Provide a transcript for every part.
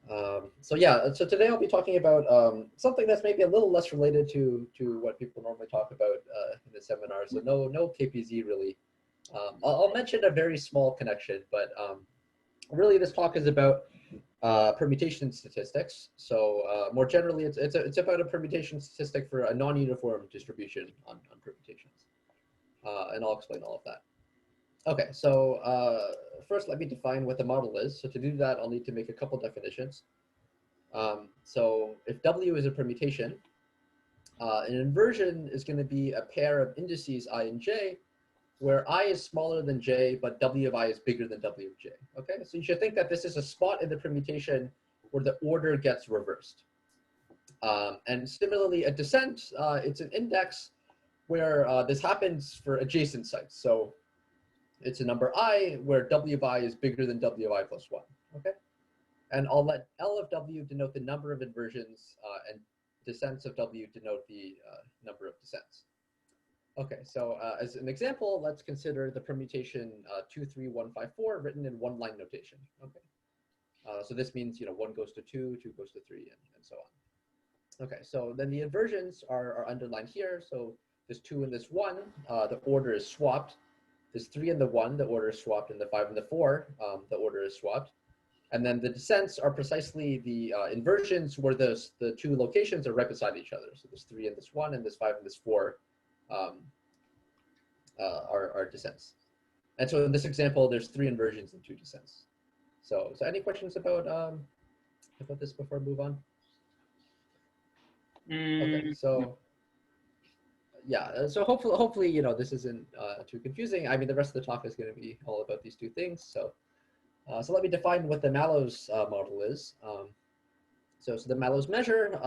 So yeah, so today I'll be talking about something that's maybe a little less related to what people normally talk about in the seminar. So no KPZ really. I'll mention a very small connection, but really this talk is about permutation statistics. So more generally, it's about a permutation statistic for a non-uniform distribution on permutations, and I'll explain all of that. Okay, so first let me define what the model is. So to do that, I'll need to make a couple definitions. So if W is a permutation, an inversion is going to be a pair of indices I and j, where I is smaller than j, but W of I is bigger than W of j. Okay, so you should think that this is a spot in the permutation where the order gets reversed. And similarly, a descent, it's an index where this happens for adjacent sites. So it's a number I where W of I is bigger than W of I plus 1. Okay. And I'll let L of W denote the number of inversions and descents of W denote the number of descents. Okay, so as an example, let's consider the permutation 23154 written in one-line notation. Okay, so this means 1 goes to 2, 2 goes to 3, and so on. Okay, so then the inversions are underlined here. So this 2 and this 1, the order is swapped. This 3 and the 1, the order is swapped, and the 5 and the 4, the order is swapped. And then the descents are precisely the inversions where the two locations are right beside each other. So this 3 and this 1, and this 5 and this 4 are descents. And so in this example, there's 3 inversions and 2 descents. So any questions about this before I move on? Okay, so yeah, so hopefully this isn't too confusing. I mean, the rest of the talk is going to be all about these two things. So let me define what the Mallows model is. So the Mallows measure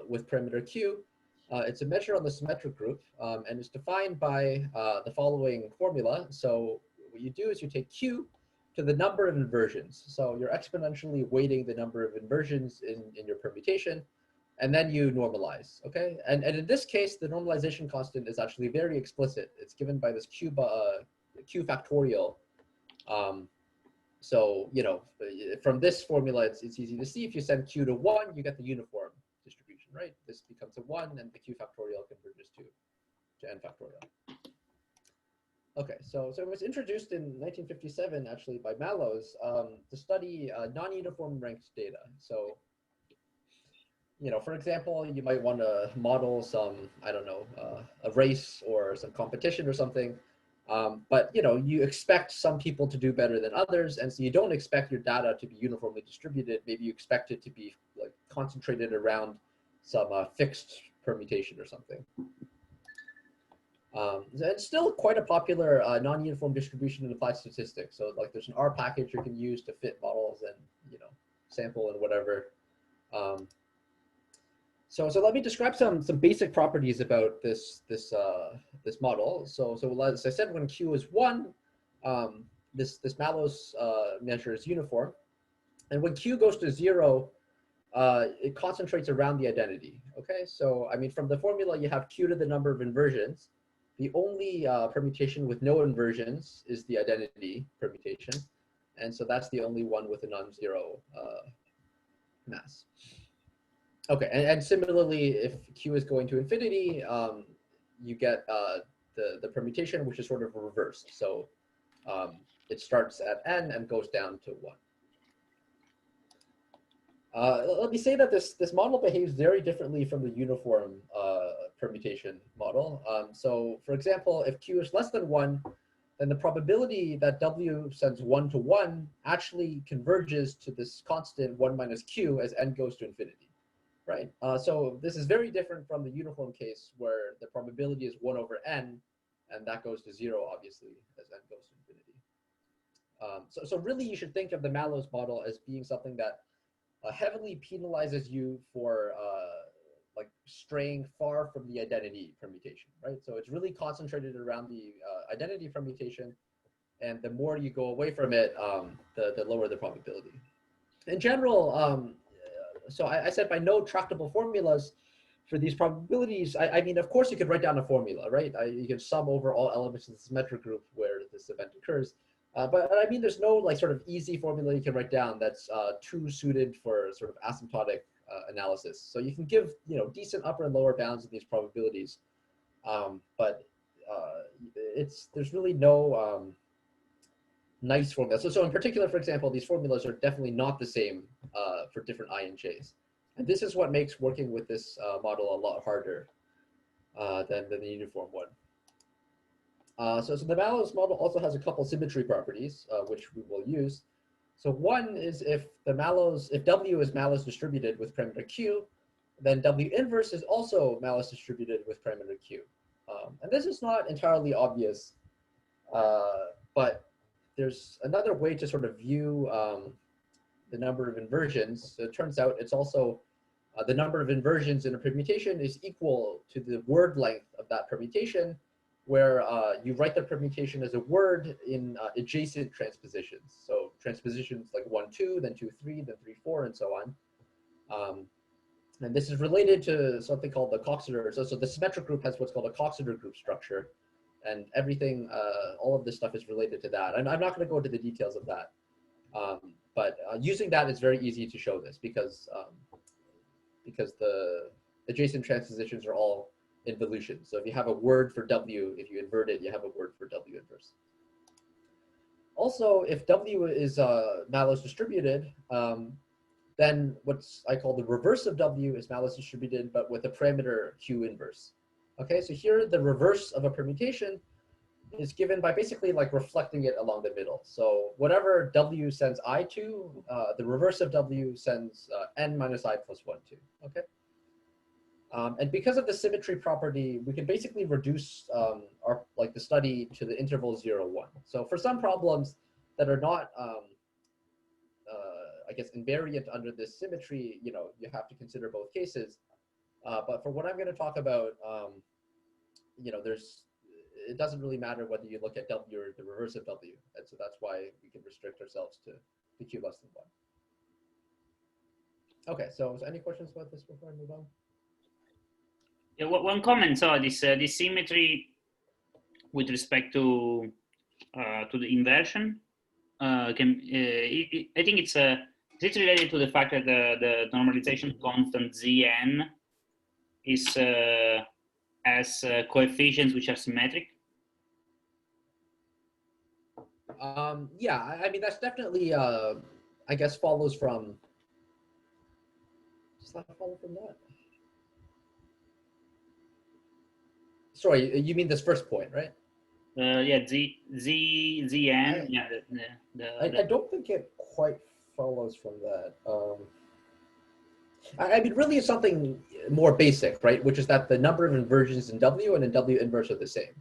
with parameter q, it's a measure on the symmetric group, and it's defined by the following formula. So what you do is you take q to the number of inversions. So you're exponentially weighting the number of inversions in your permutation, and then you normalize, okay? And in this case, the normalization constant is actually very explicit. It's given by this q factorial. So, from this formula, it's easy to see. If you send q to 1, you get the uniform distribution, right? This becomes a 1, and the q factorial converges to n factorial. Okay, so it was introduced in 1957, actually, by Mallows to study non-uniform ranked data. So, for example, you might want to model some, I don't know, a race or some competition or something. But you expect some people to do better than others, and so you don't expect your data to be uniformly distributed. Maybe you expect it to be like concentrated around some fixed permutation or something. It's still quite a popular non-uniform distribution in applied statistics. So like there's an R package you can use to fit models and sample and whatever. So let me describe some basic properties about this model. So as I said, when Q is 1, this Mallows measure is uniform, and when Q goes to 0, it concentrates around the identity. Okay, so I mean from the formula you have Q to the number of inversions. The only permutation with no inversions is the identity permutation, and so that's the only one with a non-zero mass. Okay, and similarly, if Q is going to infinity, you get the permutation, which is sort of reversed. So it starts at n and goes down to 1. Let me say that this model behaves very differently from the uniform permutation model. So for example, if Q is less than 1, then the probability that W sends 1 to 1 actually converges to this constant 1 minus Q as n goes to infinity. Right, so this is very different from the uniform case where the probability is 1 over n, and that goes to 0, obviously, as n goes to infinity. So really, you should think of the Mallows model as being something that heavily penalizes you for like straying far from the identity permutation, right? So it's really concentrated around the identity permutation, and the more you go away from it, the lower the probability. In general, so I said by no tractable formulas for these probabilities, I mean, of course, you could write down a formula, right? You can sum over all elements of the symmetric group where this event occurs. But I mean, there's no like sort of easy formula you can write down that's too suited for sort of asymptotic analysis. So you can give decent upper and lower bounds of these probabilities, but there's really no nice formula. So in particular, for example, these formulas are definitely not the same for different I and J's, and this is what makes working with this model a lot harder than the uniform one. So the Mallows model also has a couple symmetry properties, which we will use. So one is if W is Mallows distributed with parameter Q, then W inverse is also Mallows distributed with parameter Q. And this is not entirely obvious, but there's another way to sort of view the number of inversions. So it turns out it's also the number of inversions in a permutation is equal to the word length of that permutation, where you write the permutation as a word in adjacent transpositions. So transpositions like 1, 2, then 2, 3, then 3, 4, and so on. And this is related to something called the Coxeter. So the symmetric group has what's called a Coxeter group structure, and everything, all of this stuff is related to that. And I'm not going to go into the details of that, but using that is very easy to show this because the adjacent transpositions are all involution. So if you have a word for W, if you invert it, you have a word for W inverse. Also, if W is Mallows distributed, then what's I call the reverse of W is Mallows distributed, but with a parameter Q inverse. Okay, so here the reverse of a permutation is given by basically like reflecting it along the middle. So whatever W sends I to, the reverse of W sends N minus I plus 1 to, okay? And because of the symmetry property, we can basically reduce the study to the interval 0, 1. So for some problems that are not, I guess, invariant under this symmetry, you have to consider both cases. But for what I'm going to talk about, it doesn't really matter whether you look at W or the reverse of W. And so that's why we can restrict ourselves to Q less than 1. Okay, so any questions about this before I move on? Yeah, one comment. So this symmetry with respect to the inversion I think it's related to the fact that the normalization constant Zn is has coefficients which are symmetric. Yeah, I mean that's definitely I guess follows from. Does that follow from that? Sorry, you mean this first point, right? Yeah, Zn. I don't think it quite follows from that. I mean, really, it's something more basic, right? Which is that the number of inversions in W and in W inverse are the same.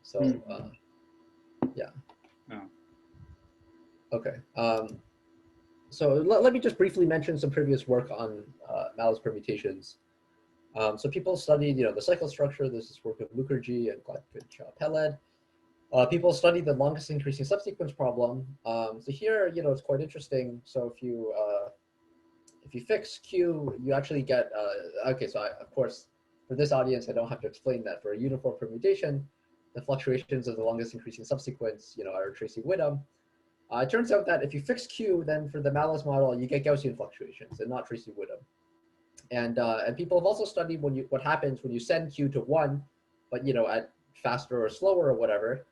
So, yeah. Oh. Okay. So let me just briefly mention some previous work on Mallows permutations. So people studied, the cycle structure. This is work of Mukherjee and Peled. People studied the longest increasing subsequence problem. So here, it's quite interesting. So if you fix Q, you actually get, okay, so of course, for this audience, I don't have to explain that for a uniform permutation, the fluctuations of the longest increasing subsequence, are Tracy-Whittam. It turns out that if you fix Q, then for the Mallows model, you get Gaussian fluctuations and not Tracy-Whittam. And people have also studied what happens when you send Q to 1, but at faster or slower or whatever.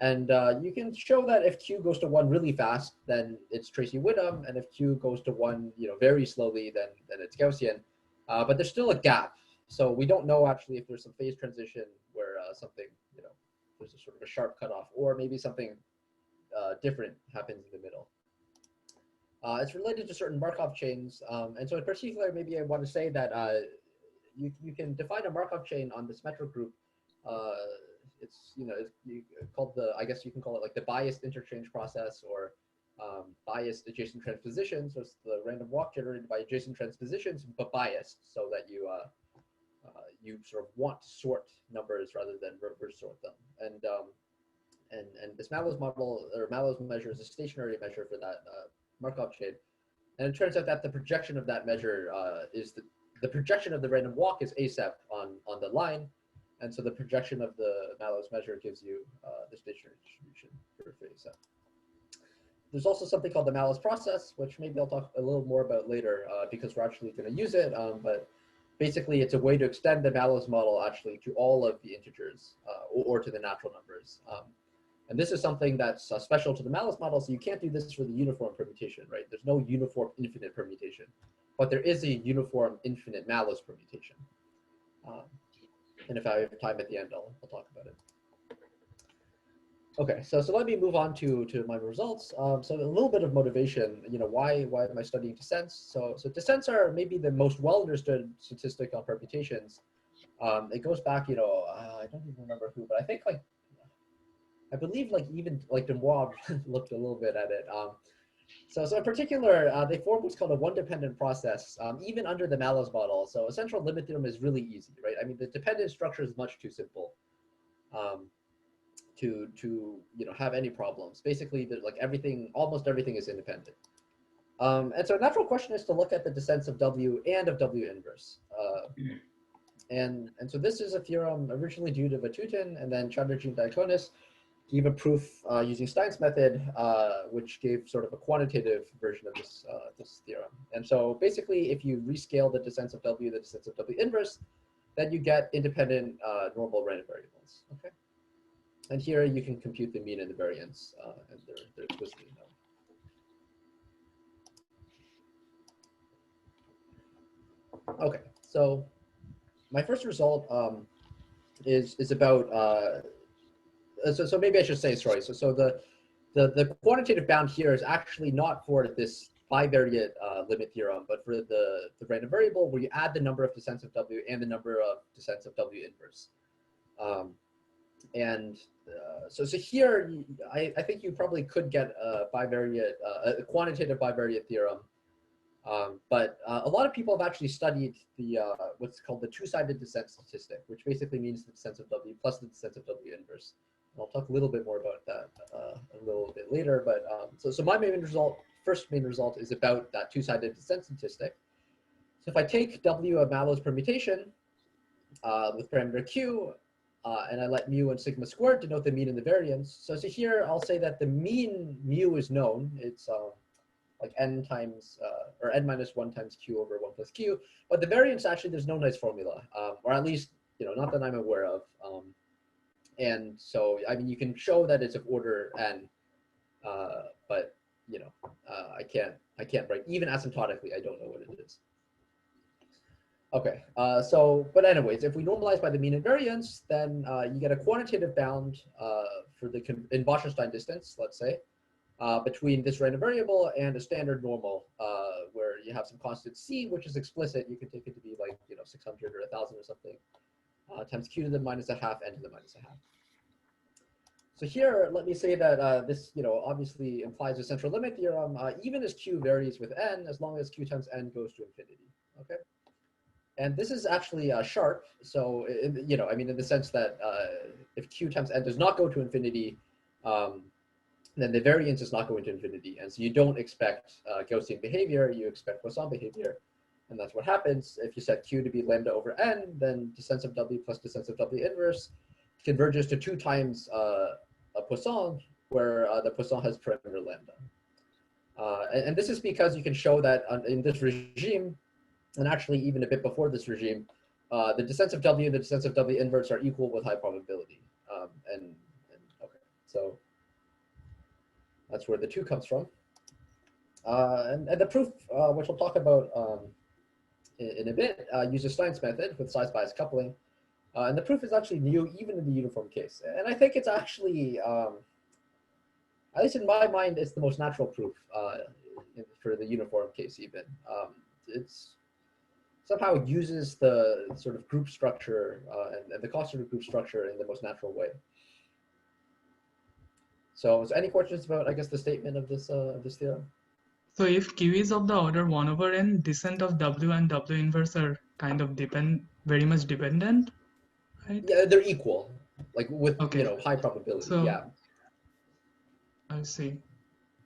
And you can show that if Q goes to 1 really fast, then it's Tracy-Whittam, and if Q goes to 1, very slowly, then it's Gaussian. But there's still a gap, so we don't know actually if there's some phase transition where something, there's a sort of a sharp cutoff, or maybe something different happens in the middle. It's related to certain Markov chains, and so in particular, maybe I want to say that you can define a Markov chain on the symmetric group. It's called I guess you can call it like the biased interchange process, or biased adjacent transpositions. So it's the random walk generated by adjacent transpositions, but biased, so that you sort of want to sort numbers rather than reverse sort them. And this Mallows model, or Mallows measure, is a stationary measure for that Markov chain. And it turns out that the projection of that measure is the projection of the random walk is ASEP on the line. And so the projection of the Mallows measure gives you the stationary distribution for ASEP. There's also something called the Mallows process, which maybe I'll talk a little more about later because we're actually going to use it. But basically, it's a way to extend the Mallows model actually to all of the integers or to the natural numbers. And this is something that's special to the Mallows model. So you can't do this for the uniform permutation, right? There's no uniform infinite permutation, but there is a uniform infinite Mallows permutation. And if I have time at the end, I'll talk about it. Okay, so let me move on to my results. So a little bit of motivation, why am I studying descents? So descents are maybe the most well understood statistic on permutations. It goes back, I don't even remember who, but I think I believe even Demois looked a little bit at it. So in particular, they form what's called a one-dependent process, even under the Mallows model. So a central limit theorem is really easy, right? I mean, the dependent structure is much too simple. To have any problems. Basically, almost everything is independent. And so a natural question is to look at the descents of W and of W inverse. And so this is a theorem originally due to Vatutin, and then Chatterjee and Diaconis gave a proof using Stein's method, which gave sort of a quantitative version of this theorem. And so basically, if you rescale the descents of W, the descents of W inverse, then you get independent normal random variables. Okay. And here you can compute the mean and the variance, and they're explicitly known. Okay, so my first result is about so maybe I should say sorry. So the quantitative bound here is actually not for this bivariate limit theorem, but for the random variable where you add the number of descents of W and the number of descents of W inverse. So here, I think you probably could get a bivariate, a quantitative bivariate theorem, but a lot of people have actually studied the what's called the two-sided descent statistic, which basically means the descents of W plus the descents of W inverse. And I'll talk a little bit more about that a little bit later. But so my first main result is about that two-sided descent statistic. So if I take W of Mallow's permutation with parameter Q, and I let mu and sigma squared denote the mean and the variance. So here I'll say that the mean mu is known. It's like n times, or n minus 1 times q over 1 plus q. But the variance, actually, there's no nice formula, or at least, not that I'm aware of. And so, I mean, you can show that it's of order n, but, I can't write, even asymptotically, I don't know what it is. Okay, but anyways, if we normalize by the mean and variance, then you get a quantitative bound for in Boscherstein distance, let's say, between this random variable and a standard normal, where you have some constant c, which is explicit. You can take it to be like 600 or 1,000 or something, times q to the minus a half, n to the minus a half. So here, let me say that this obviously implies a central limit theorem, even as q varies with n, as long as q times n goes to infinity. Okay. And this is actually sharp. So, I mean, in the sense that if q times n does not go to infinity, then the variance is not going to infinity. And so you don't expect Gaussian behavior, you expect Poisson behavior. And that's what happens. If you set q to be lambda over n, then descents of W plus descents of W inverse converges to 2 times a Poisson, where the Poisson has parameter lambda. And this is because you can show that in this regime, and actually even a bit before this regime, the descents of W and the descents of W inverse are equal with high probability. Okay, so that's where the 2 comes from. And the proof, which we'll talk about in a bit, uses Stein's method with size bias coupling. And the proof is actually new even in the uniform case. And I think it's actually, at least in my mind, it's the most natural proof for the uniform case even. It's somehow uses the sort of group structure and the constitutive group structure in the most natural way. So any questions about, I guess, the statement of this theorem? So if q is of the order 1 over n, descent of W and W inverse are kind of very much dependent, right? Yeah, they're equal, like with Okay. high probability. So, yeah. I see.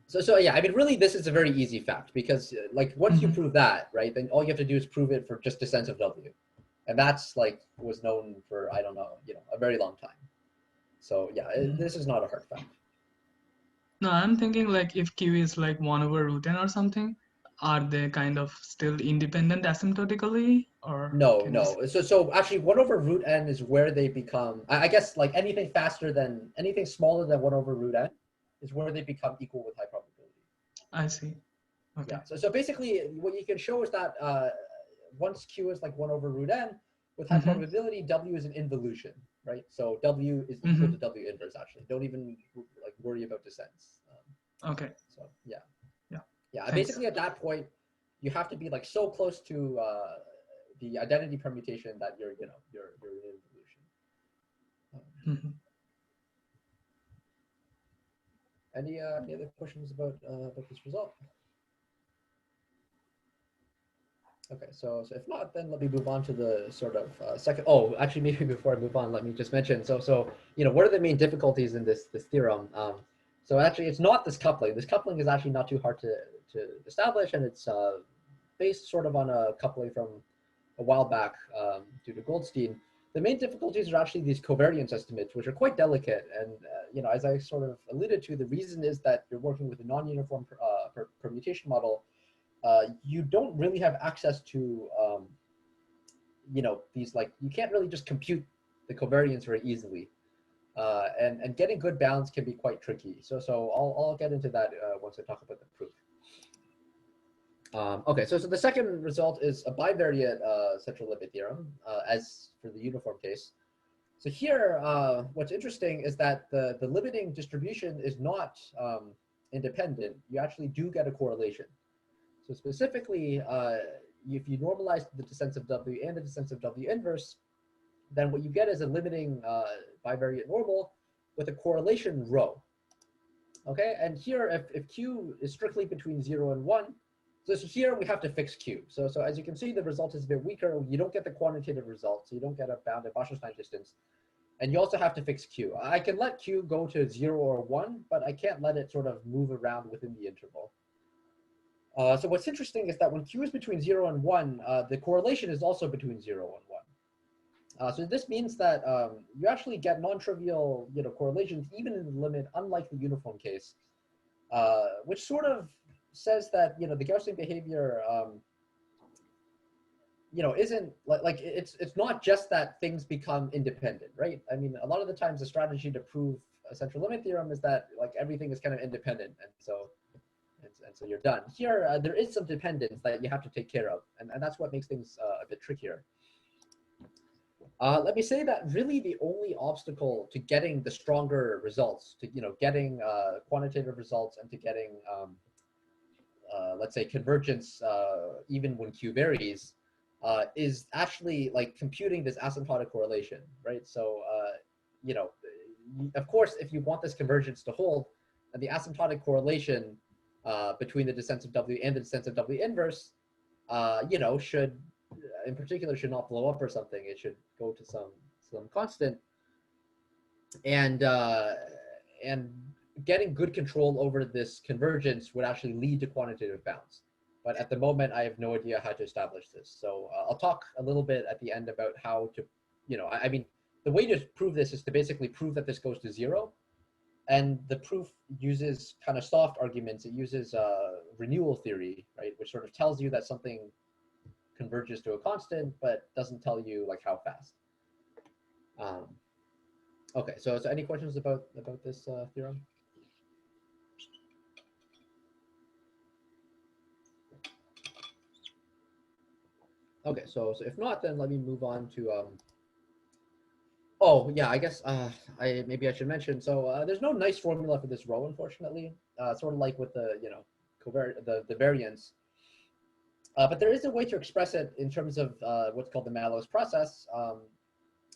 So yeah, I mean, really, this is a very easy fact because like once you prove that, right, then all you have to do is prove it for just descents of W, and that's was known for, I don't know, a very long time. So yeah, this is not a hard fact. No, I'm thinking like if Q is like 1 over root n or something, are they kind of still independent asymptotically, or No, can you no. So actually 1 over root n is where they become, I guess like anything faster than, anything smaller than 1 over root n is where they become equal with high probability. I see. Okay. Yeah, so basically what you can show is that once Q is like 1 over root n, with high probability, W is an involution, right? So W is equal to W inverse actually. Don't even like worry about descents. Okay. So yeah. Yeah. Yeah, Thanks. basically at that point, you have to be like so close to the identity permutation that you're in involution. Any other questions about this result? Okay, so if not, then let me move on to the sort of second. Oh, actually, maybe before I move on, let me just mention. So what are the main difficulties in this theorem? So actually, it's not this coupling. This coupling is actually not too hard to establish, and it's based sort of on a coupling from a while back due to Goldstein. The main difficulties are actually these covariance estimates, which are quite delicate. And as I sort of alluded to, the reason is that you're working with a non-uniform permutation model. You don't really have access to these, like, you can't really just compute the covariance very easily, and getting good bounds can be quite tricky. So I'll get into that once I talk about the proof. Okay, so the second result is a bivariate central limit theorem, as for the uniform case. So here, what's interesting is that the limiting distribution is not independent. You actually do get a correlation. So specifically, if you normalize the descents of W and the descents of W inverse, then what you get is a limiting bivariate normal with a correlation rho. Okay, and here, if Q is strictly between 0 and 1, so here we have to fix Q. So as you can see, the result is a bit weaker. You don't get the quantitative result, so you don't get a bounded Wasserstein distance. And you also have to fix Q. I can let Q go to 0 or 1, but I can't let it sort of move around within the interval. So what's interesting is that when Q is between 0 and 1, the correlation is also between 0 and 1. So this means that you actually get non-trivial correlations even in the limit, unlike the uniform case, which sort of says that the Gaussian behavior isn't like it's not just that things become independent, right? I mean, a lot of the times the strategy to prove a central limit theorem is that like everything is kind of independent, and so you're done. Here, there is some dependence that you have to take care of, and that's what makes things a bit trickier. Let me say that really the only obstacle to getting the stronger results, to getting quantitative results, and to getting let's say convergence even when Q varies, is actually like computing this asymptotic correlation, right? So of course, if you want this convergence to hold, and the asymptotic correlation between the descents of W and the descents of W inverse, should, in particular, should not blow up or something. It should go to some constant, and getting good control over this convergence would actually lead to quantitative bounds. But at the moment, I have no idea how to establish this. So I'll talk a little bit at the end about how to, I mean, the way to prove this is to basically prove that this goes to 0. And the proof uses kind of soft arguments. It uses renewal theory, right, which sort of tells you that something converges to a constant, but doesn't tell you like how fast. Okay, so any questions about this theorem? Okay, so if not, then let me move on to oh yeah, I guess maybe I should mention. So there's no nice formula for this rho, unfortunately. Sort of like with the the variance. But there is a way to express it in terms of what's called the Mallows process.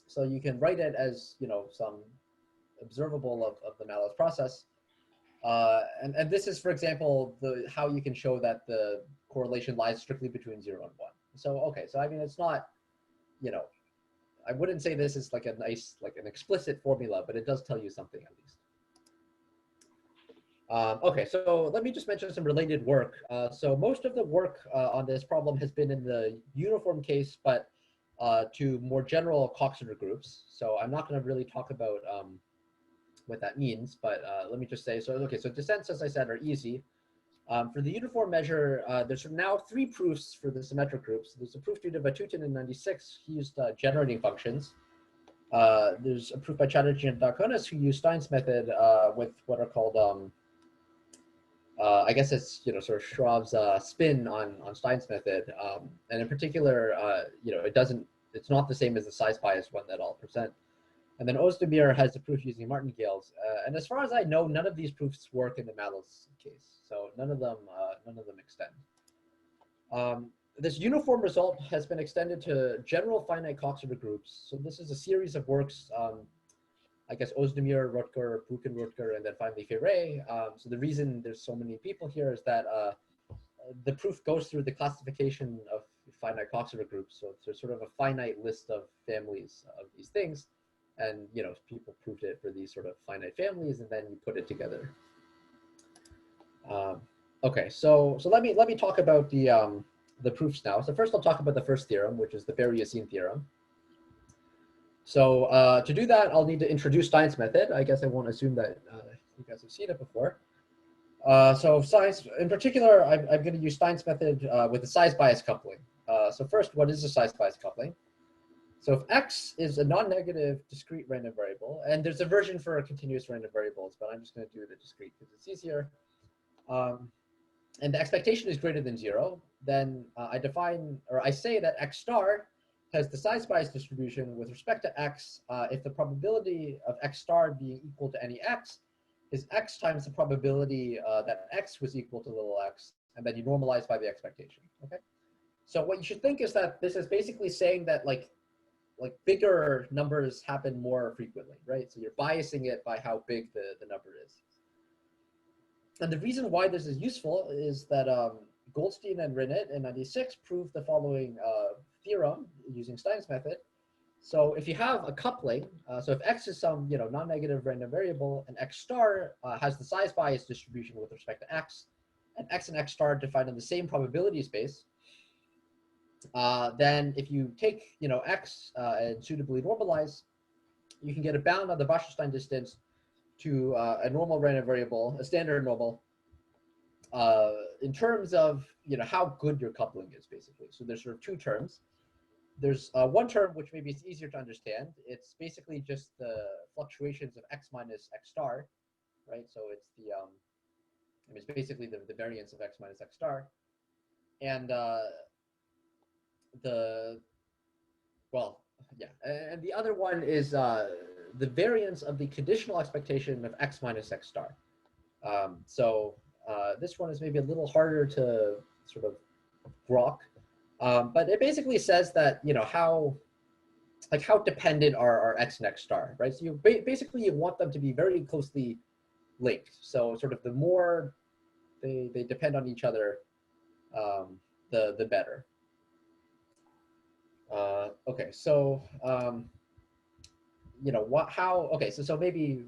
So you can write it as some observable of the Mallows process. And this is, for example, how you can show that the correlation lies strictly between 0 and 1. So okay, so I mean, it's not, I wouldn't say this is like a nice, like an explicit formula, but it does tell you something at least. Okay, so let me just mention some related work. So most of the work on this problem has been in the uniform case, but to more general Coxeter groups. So I'm not going to really talk about what that means, but let me just say, so okay, so descents, as I said, are easy. For the uniform measure, there's now 3 proofs for the symmetric groups. There's a proof due to Vatutin in 96. He used generating functions. There's a proof by Chatterjee and Diaconis who used Stein's method with what are called, I guess it's, sort of Schwab's spin on Stein's method. And in particular, it's not the same as the size bias one that I'll present. And then Ozdemir has the proof using martingales. And as far as I know, none of these proofs work in the Mallows case. So none of them extend. This uniform result has been extended to general finite Coxeter groups. So this is a series of works, I guess Ozdemir, Rutger, Buchenrutger, and then finally Ferré. So the reason there's so many people here is that the proof goes through the classification of finite Coxeter groups. So there's sort of a finite list of families of these things. And people proved it for these sort of finite families, and then you put it together. Okay, so let me talk about the proofs now. So first I'll talk about the first theorem, which is the Berry-Esseen theorem. So to do that, I'll need to introduce Stein's method. I guess I won't assume that you guys have seen it before. So size, in particular, I'm going to use Stein's method with the size bias coupling. So first, what is a size bias coupling? So if X is a non-negative discrete random variable, and there's a version for continuous random variables, but I'm just going to do the discrete because it's easier. And the expectation is greater than 0, then I say that X star has the size bias distribution with respect to X if the probability of X star being equal to any X is X times the probability that X was equal to little x, and then you normalize by the expectation, okay? So what you should think is that this is basically saying that like bigger numbers happen more frequently, right? So you're biasing it by how big the number is. And the reason why this is useful is that Goldstein and Rinnett in 96 proved the following theorem using Stein's method. So if you have a coupling, so if X is some non-negative random variable and X star has the size bias distribution with respect to X, and X star defined in the same probability space, then if you take X and suitably normalize, you can get a bound on the Wasserstein distance to a normal random variable, a standard normal, in terms of how good your coupling is, basically. So there's sort of 2 terms. There's one term which maybe it's easier to understand. It's basically just the fluctuations of X minus X star, right? So it's it's basically the variance of X minus X star, and and the other one is the variance of the conditional expectation of X minus X star. So this one is maybe a little harder to sort of grok, but it basically says that how dependent are X and X star, right? So you basically you want them to be very closely linked. So sort of the more they depend on each other, the better. Okay, so so maybe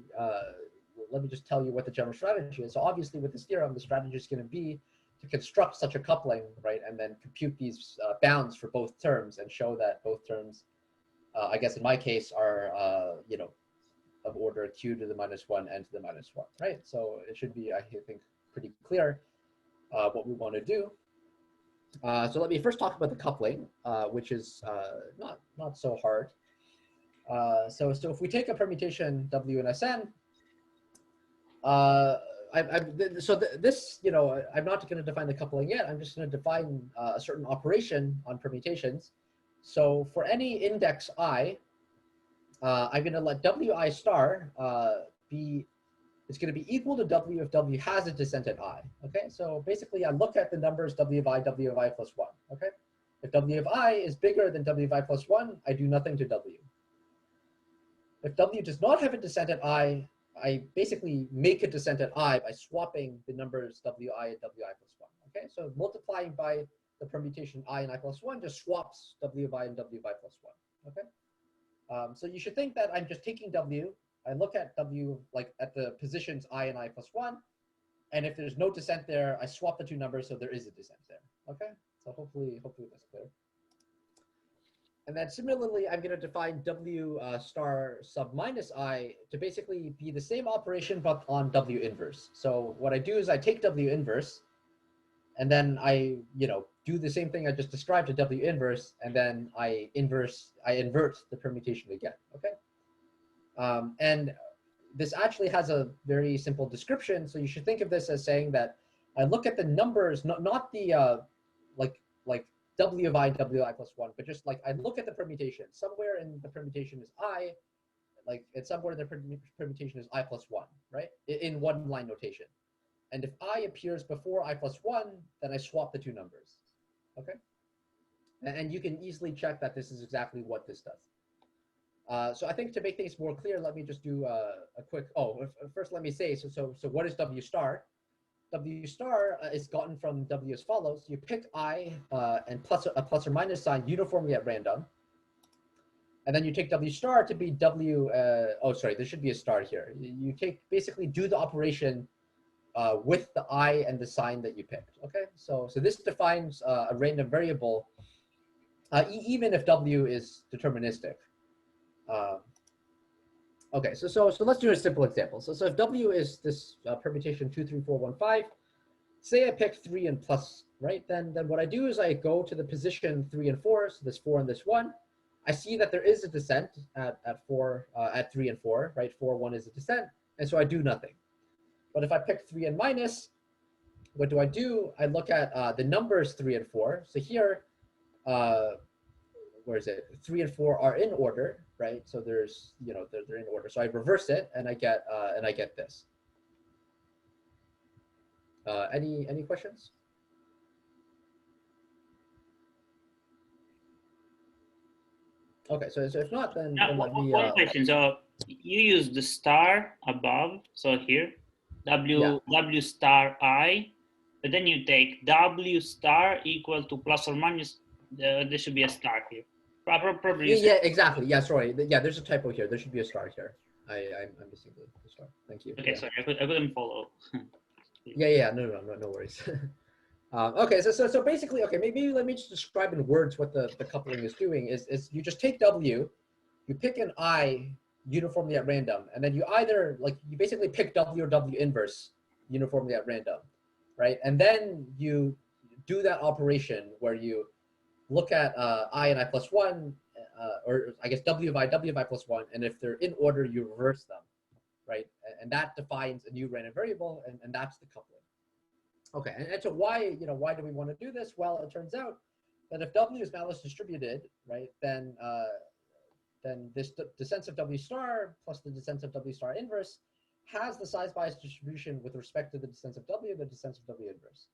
let me just tell you what the general strategy is. So obviously with this theorem, the strategy is going to be to construct such a coupling, right, and then compute these bounds for both terms and show that both terms, I guess in my case, are of order q to the -1 n to the -1, right? So it should be, I think, pretty clear what we want to do. So let me first talk about the coupling, which is not so hard. So if we take a permutation W and Sn, I'm not going to define the coupling yet. I'm just going to define a certain operation on permutations. So for any index I, I'm going to let Wi star it's going to be equal to W if W has a descent at I. Okay, so basically I look at the numbers W of I plus 1. Okay, if W of I is bigger than W of I plus 1, I do nothing to W. If W does not have a descent at I basically make a descent at I by swapping the numbers Wi and Wi plus 1. Okay, so multiplying by the permutation I and I plus 1 just swaps Wi and Wi plus 1. Okay, so you should think that I'm just taking W. I look at W like at the positions I and I plus 1, and if there's no descent there, I swap the 2 numbers so there is a descent there. Okay, so hopefully that's clear. And then similarly, I'm going to define W star sub minus I to basically be the same operation, but on W inverse. So what I do is I take W inverse, and then I, do the same thing I just described to W inverse, and then I invert the permutation again, okay? And this actually has a very simple description. So you should think of this as saying that I look at the numbers, not the, like W of I, Wi plus 1, but just like I look at the permutation. Somewhere in the permutation is I, and somewhere in the permutation is I plus 1, right? In one line notation. And if I appears before I plus 1, then I swap the two numbers, okay? And you can easily check that this is exactly what this does. So I think to make things more clear, let me just do a quick, first let me say, so what is W star? W star is gotten from W as follows. You pick I and a plus or minus sign uniformly at random. And then you take W star to be W, there should be a star here. You basically do the operation with the I and the sign that you picked, okay? So this defines a random variable, even if W is deterministic. Okay, so let's do a simple example. So if W is this permutation 2, 3, 4, 1, 5, say I pick 3 and plus, right? Then what I do is I go to the position 3 and 4, so this 4 and this 1. I see that there is a descent at 3 and 4, right? 4, 1 is a descent, and so I do nothing. But if I pick 3 and minus, what do? I look at the numbers 3 and 4. So here, where is it? 3 and 4 are in order, right? So there's, they're in order. So I reverse it, and I get this. Any questions? Okay, so if not, then let me. One question. So you use the star above. So here, W star I, but then you take W star equal to plus or minus. There should be a star here. Probably. Yeah, exactly. Yeah, sorry. Yeah, there's a typo here. There should be a star here. I'm missing the star. Thank you. Okay, yeah. sorry, I couldn't follow. Yeah. No worries. Okay, so basically, okay, maybe let me just describe in words what the coupling is doing. Is you just take W, you pick an I uniformly at random, and then you either you basically pick W or W inverse uniformly at random, right? And then you do that operation where you look at I and I plus 1, or I guess W of I plus 1, and if they're in order, you reverse them, right? And that defines a new random variable, and that's the coupling. Okay, and so why do we want to do this? Well, it turns out that if W is Mallows distributed, right, then this descent of W star plus the descent of W star inverse has the size bias distribution with respect to the descent of W, the descent of W inverse.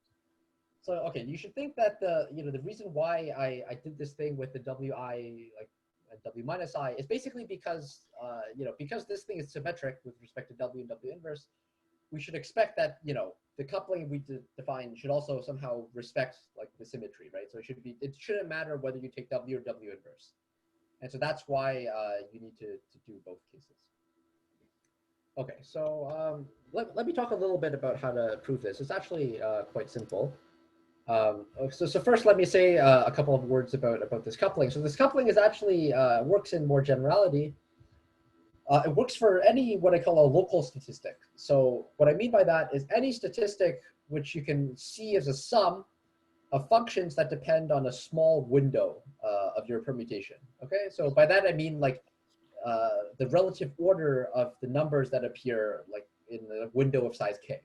So okay, you should think that the reason why I did this thing with the WI W minus I is basically because because this thing is symmetric with respect to W and W inverse, we should expect that the coupling we define should also somehow respect the symmetry, right? So it shouldn't matter whether you take W or W inverse, and so that's why you need to do both cases. Okay, so let me talk a little bit about how to prove this. It's actually quite simple. So first, let me say a couple of words about this coupling. So this coupling is actually works in more generality. It works for any what I call a local statistic. So what I mean by that is any statistic which you can see as a sum of functions that depend on a small window of your permutation. Okay, so by that I mean the relative order of the numbers that appear in the window of size k.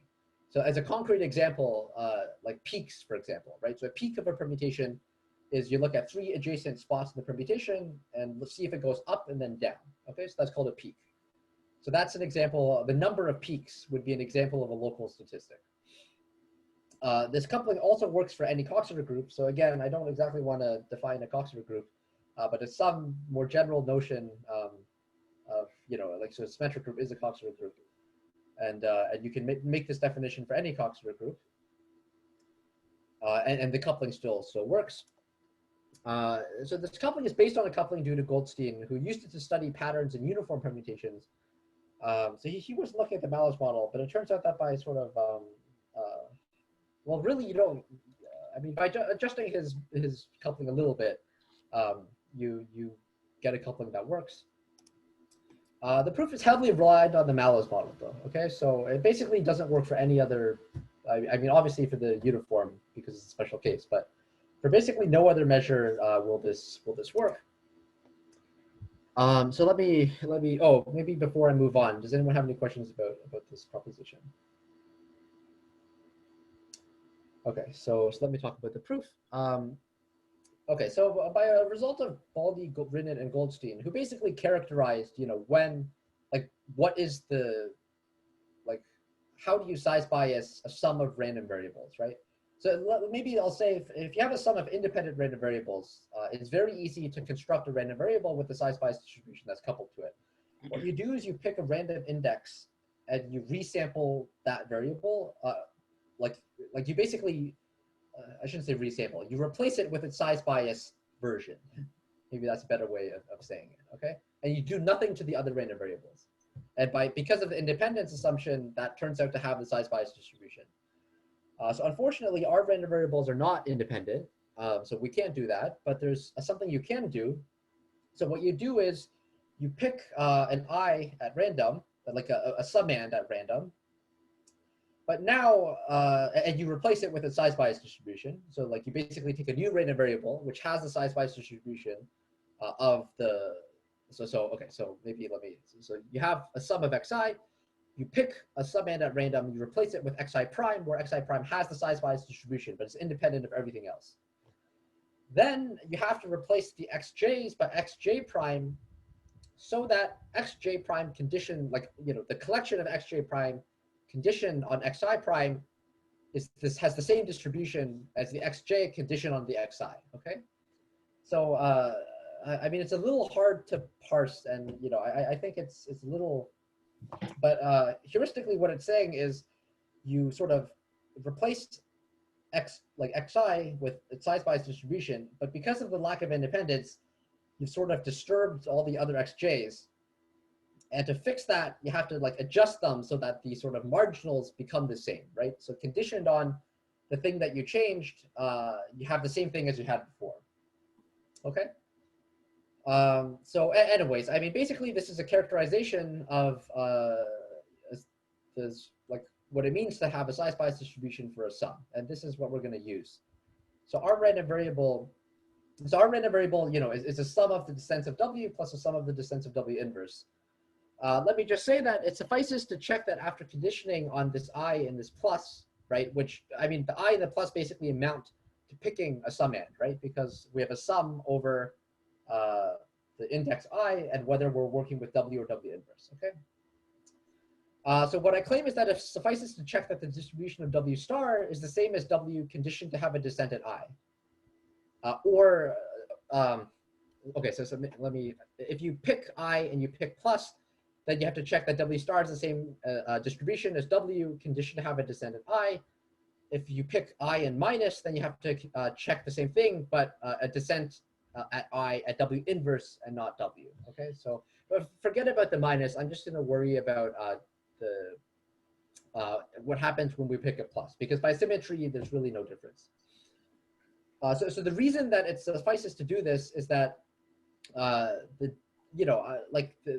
So as a concrete example, like peaks, for example, right? So a peak of a permutation is you look at 3 adjacent spots in the permutation and let's see if it goes up and then down. Okay, so that's called a peak. So that's an example. The number of peaks would be an example of a local statistic. This coupling also works for any Coxeter group. So again, I don't exactly want to define a Coxeter group, but it's some more general notion of, so a symmetric group is a Coxeter group. And you can make this definition for any Coxeter group. And the coupling still works. So this coupling is based on a coupling due to Goldstein, who used it to study patterns in uniform permutations. So he was looking at the Mallows model, but it turns out that by sort of, well, really you don't, I mean, by adjusting his coupling a little bit, you get a coupling that works. The proof is heavily relied on the Mallows model, though. Okay, so it basically doesn't work for any other. I mean, obviously for the uniform because it's a special case, but for basically no other measure will this work. So let me. Oh, maybe before I move on, does anyone have any questions about this proposition? Okay, so let me talk about the proof. Okay, so by a result of Baldi, Rinnet, and Goldstein, who basically characterized, when, like, what is the, like, how do you size bias a sum of random variables, right? So maybe I'll say if you have a sum of independent random variables, it's very easy to construct a random variable with the size bias distribution that's coupled to it. What you do is you pick a random index and you resample that variable, like you basically, I shouldn't say resample. You replace it with its size bias version. Maybe that's a better way of saying it, okay? And you do nothing to the other random variables. And because of the independence assumption, that turns out to have the size bias distribution. So unfortunately, our random variables are not independent, so we can't do that, but there's something you can do. So what you do is you pick an I at random, like a summand at random, but now, and you replace it with a size bias distribution. So like you basically take a new random variable, which has the size bias distribution of the, okay, so maybe so you have a sum of xi, you pick a summand at random, you replace it with xi prime, where xi prime has the size bias distribution, but it's independent of everything else. Then you have to replace the xj's by xj prime so that xj prime condition, like, the collection of xj prime condition on xi prime has the same distribution as the xj condition on the xi, okay? So, I mean, it's a little hard to parse, and, I think it's a little, but heuristically what it's saying is you sort of replaced xi with its size bias distribution, but because of the lack of independence, you've sort of disturbed all the other xj's. And to fix that, you have to adjust them so that the sort of marginals become the same, right? So conditioned on the thing that you changed, you have the same thing as you had before. Okay. So anyways, I mean, basically this is a characterization of what it means to have a size bias distribution for a sum. And this is what we're going to use. So our random variable, is a sum of the descents of W plus a sum of the descents of W inverse. Let me just say that it suffices to check that after conditioning on this I and this plus, right, which, I mean, the I and the plus basically amount to picking a summand, right, because we have a sum over the index I and whether we're working with W or W inverse, okay? So what I claim is that it suffices to check that the distribution of W star is the same as W conditioned to have a descent at I. Okay, so let me, if you pick I and you pick plus, then you have to check that W star is the same distribution as W conditioned to have a descent at I. If you pick I and minus, then you have to check the same thing, but a descent at I at W inverse and not W, okay? So but forget about the minus. I'm just gonna worry about what happens when we pick a plus, because by symmetry, there's really no difference. So the reason that it suffices to do this is that the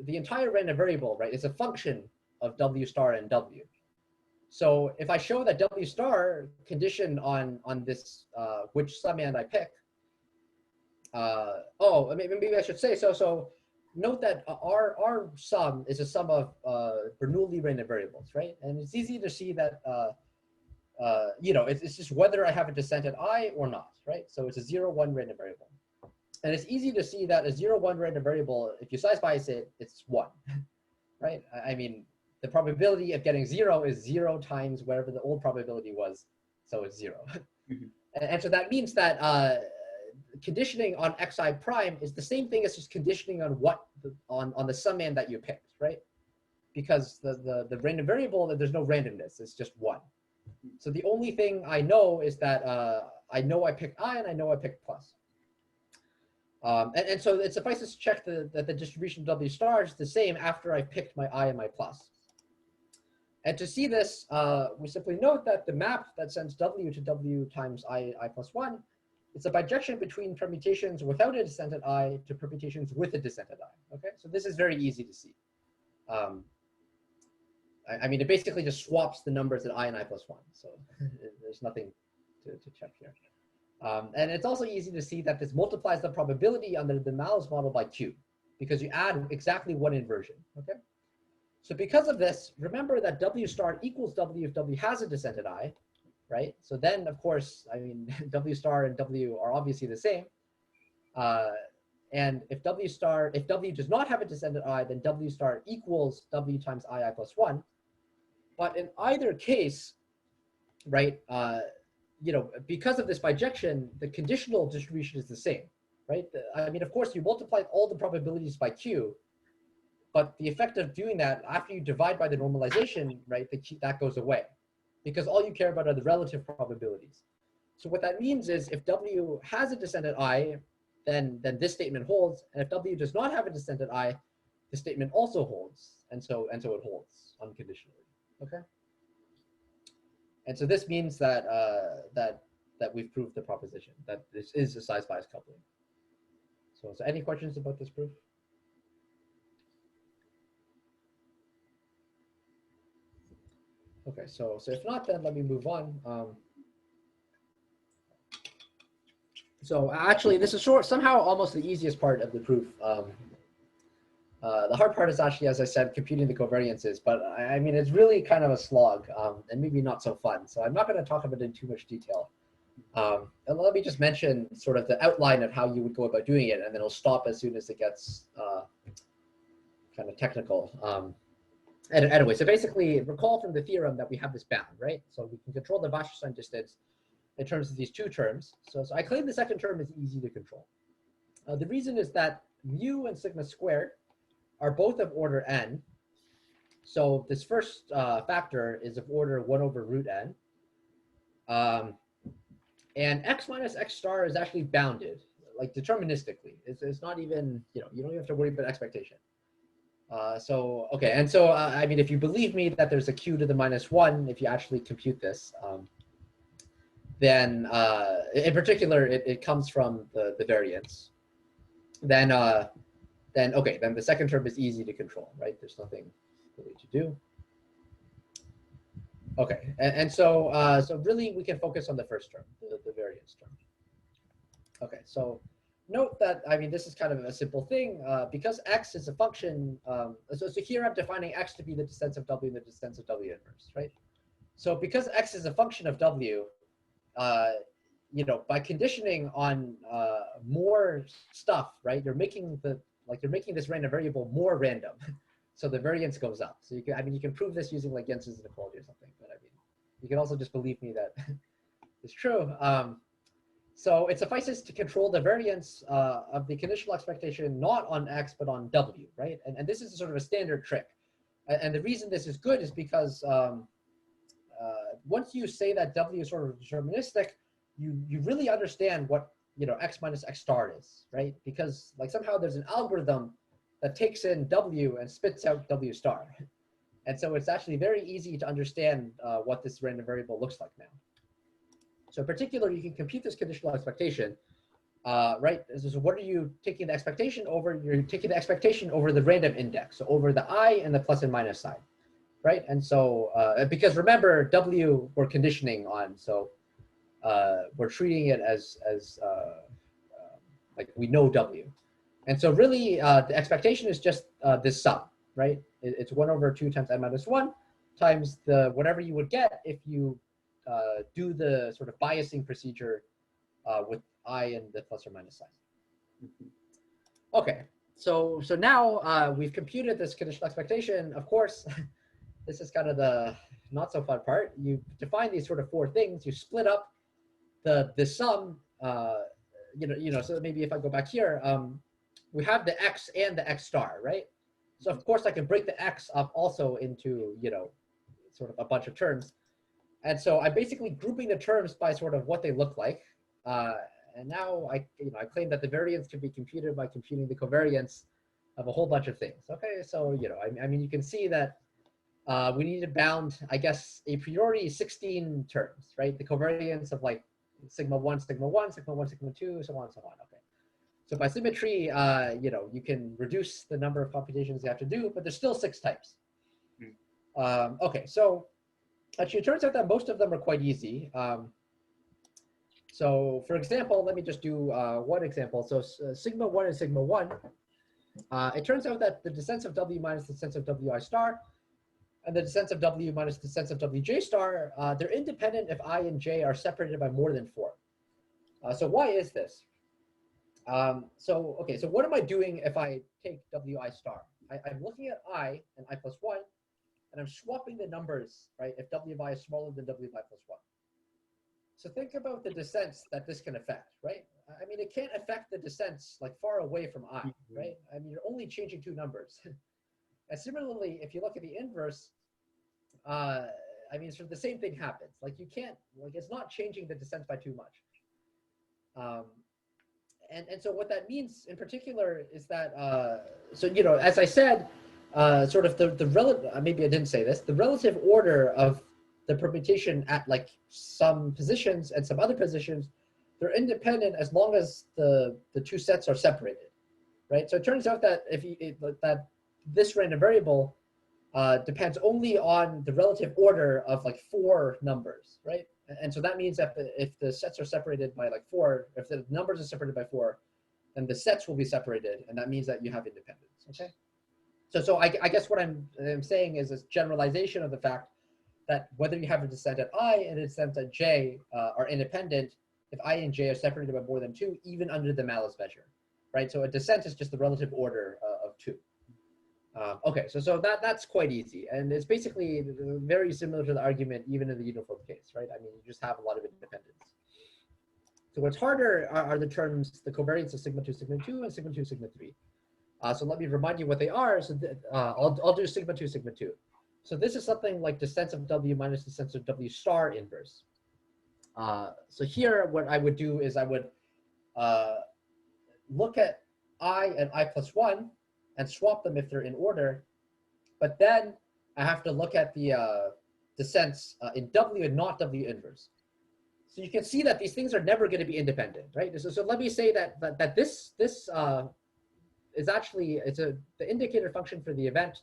entire random variable, right, is a function of W star and W. So if I show that W star condition on this which summand I pick, maybe I should say so note that our sum is a sum of Bernoulli random variables, right? And it's easy to see that it's just whether I have a descent at I or not, right? So it's a 0-1 random variable. And it's easy to see that a 0-1 random variable, if you size bias it, it's 1, right? I mean, the probability of getting 0 is 0 times whatever the old probability was, so it's 0. Mm-hmm. And so that means that conditioning on xi prime is the same thing as just conditioning on on the summand that you picked, right? Because the random variable, there's no randomness, it's just 1. So the only thing I know is that I know I picked I and I know I picked plus. And so it suffices to check that the distribution of W star is the same after I've picked my I and my plus. And to see this, we simply note that the map that sends W to W times I plus 1 It's a bijection between permutations without a descendant I to permutations with a descendant I. Okay, so this is very easy to see. I mean, it basically just swaps the numbers at I and I plus 1. So there's nothing to check here. And it's also easy to see that this multiplies the probability under the Mallows model by Q, because you add exactly one inversion. Okay. So because of this, remember that W star equals W if W has a descendant I, right? So then, of course, I mean, W star and W are obviously the same. And if W does not have a descendant I, then W star equals W times I plus 1. But in either case, right, you know, because of this bijection, the conditional distribution is the same, right? I mean, of course, you multiply all the probabilities by Q, but the effect of doing that after you divide by the normalization, right, that goes away, because all you care about are the relative probabilities. So what that means is if W has a descendant I, then this statement holds, and if W does not have a descendant I, the statement also holds, and so it holds unconditionally. Okay. And so this means that that we've proved the proposition that this is a size bias coupling. So any questions about this proof? Okay, so if not, then let me move on. So actually, this is somehow almost the easiest part of the proof. The hard part is actually, as I said, computing the covariances, but I mean, it's really kind of a slog and maybe not so fun. So I'm not going to talk about it in too much detail. And let me just mention sort of the outline of how you would go about doing it, and then I'll stop as soon as it gets kind of technical. Anyway, so basically, recall from the theorem that we have this bound, right? So we can control the Vatutin distance in terms of these two terms. So I claim the second term is easy to control. The reason is that mu and sigma squared are both of order n. So this first factor is of order 1 over root n. And x minus x star is actually bounded, like deterministically. It's not even, you know, you don't even have to worry about expectation. So, okay, and so, I mean, if you believe me that there's a q to the minus 1, if you actually compute this, then in particular, it comes from the variance. Then the second term is easy to control, right? There's nothing really to do. Okay, and so really we can focus on the first term, the variance term. Okay, so note that, I mean, this is kind of a simple thing because x is a function. So here I'm defining x to be the descent of w and the descent of w inverse, right? So because x is a function of w, you know, by conditioning on more stuff, right? You're making this random variable more random, so the variance goes up. So you can prove this using like Jensen's inequality or something. But I mean, you can also just believe me that it's true. So it suffices to control the variance of the conditional expectation not on x but on w, right? And this is sort of a standard trick. And the reason this is good is because once you say that w is sort of deterministic, you really understand what, you know, x minus x star is, right? Because like somehow there's an algorithm that takes in w and spits out w star. And so it's actually very easy to understand what this random variable looks like now. So in particular, you can compute this conditional expectation, right? So what are you taking the expectation over? You're taking the expectation over the random index, so over the I and the plus and minus side, right? And so because remember, w we're conditioning on, so we're treating it as like we know w. And so really the expectation is just this sum, right? It's 1 over 2 times n minus 1 times the whatever you would get if you do the sort of biasing procedure with I and the plus or minus sign. Okay, so now we've computed this conditional expectation. Of course, this is kind of the not so fun part. You define these sort of 4 things. You split up the sum. You know. So maybe if I go back here, we have the x and the x star, right? So of course I can break the x up also into, you know, sort of a bunch of terms. And so I'm basically grouping the terms by sort of what they look like. And now I claim that the variance can be computed by computing the covariance of a whole bunch of things. Okay, so, you know, I mean, you can see that we need to bound, I guess, a priori 16 terms, right? The covariance of like sigma 1, sigma 1, sigma 1, sigma 2, so on and so on. Okay. So by symmetry, you can reduce the number of computations you have to do, but there's still 6 types. Okay, so actually it turns out that most of them are quite easy. So for example, let me just do one example. So sigma 1 and sigma 1, it turns out that the descents of W minus the descents of Wi star and the descents of W minus the descents of Wj star, they're independent if I and j are separated by more than 4. So why is this? So what am I doing if I take Wi star? I'm looking at I and I plus 1, and I'm swapping the numbers, right, if Wi is smaller than Wi plus 1. So think about the descents that this can affect, right? I mean, it can't affect the descents like far away from I, right? I mean, you're only changing 2 numbers. And similarly, if you look at the inverse, I mean, sort of the same thing happens. Like you can't, like it's not changing the descent by too much. And so what that means in particular is that, so, as I said, sort of the relative, maybe I didn't say this, the relative order of the permutation at like some positions and some other positions, they're independent as long as the 2 sets are separated, right? So it turns out that that this random variable depends only on the relative order of like 4 numbers, right? And so that means that if the sets are separated by like 4, if the numbers are separated by 4, then the sets will be separated, and that means that you have independence. Okay. So I guess what I'm saying is this generalization of the fact that whether you have a descent at I and a descent at j are independent if I and j are separated by more than 2, even under the Mallows measure, right? So a descent is just the relative order of 2. Okay, so that's quite easy, and it's basically very similar to the argument even in the uniform case, right? I mean, you just have a lot of independence. So what's harder are the terms, the covariance of sigma 2, sigma 2, and sigma 2, sigma 3. So let me remind you what they are. So I'll do sigma 2, sigma 2. So this is something like descents of W minus descents of W star inverse. So here, what I would do is I would look at I and I plus 1 and swap them if they're in order. But then I have to look at the descents in W and not W inverse. So you can see that these things are never going to be independent, right? So let me say that this is actually, the indicator function for the event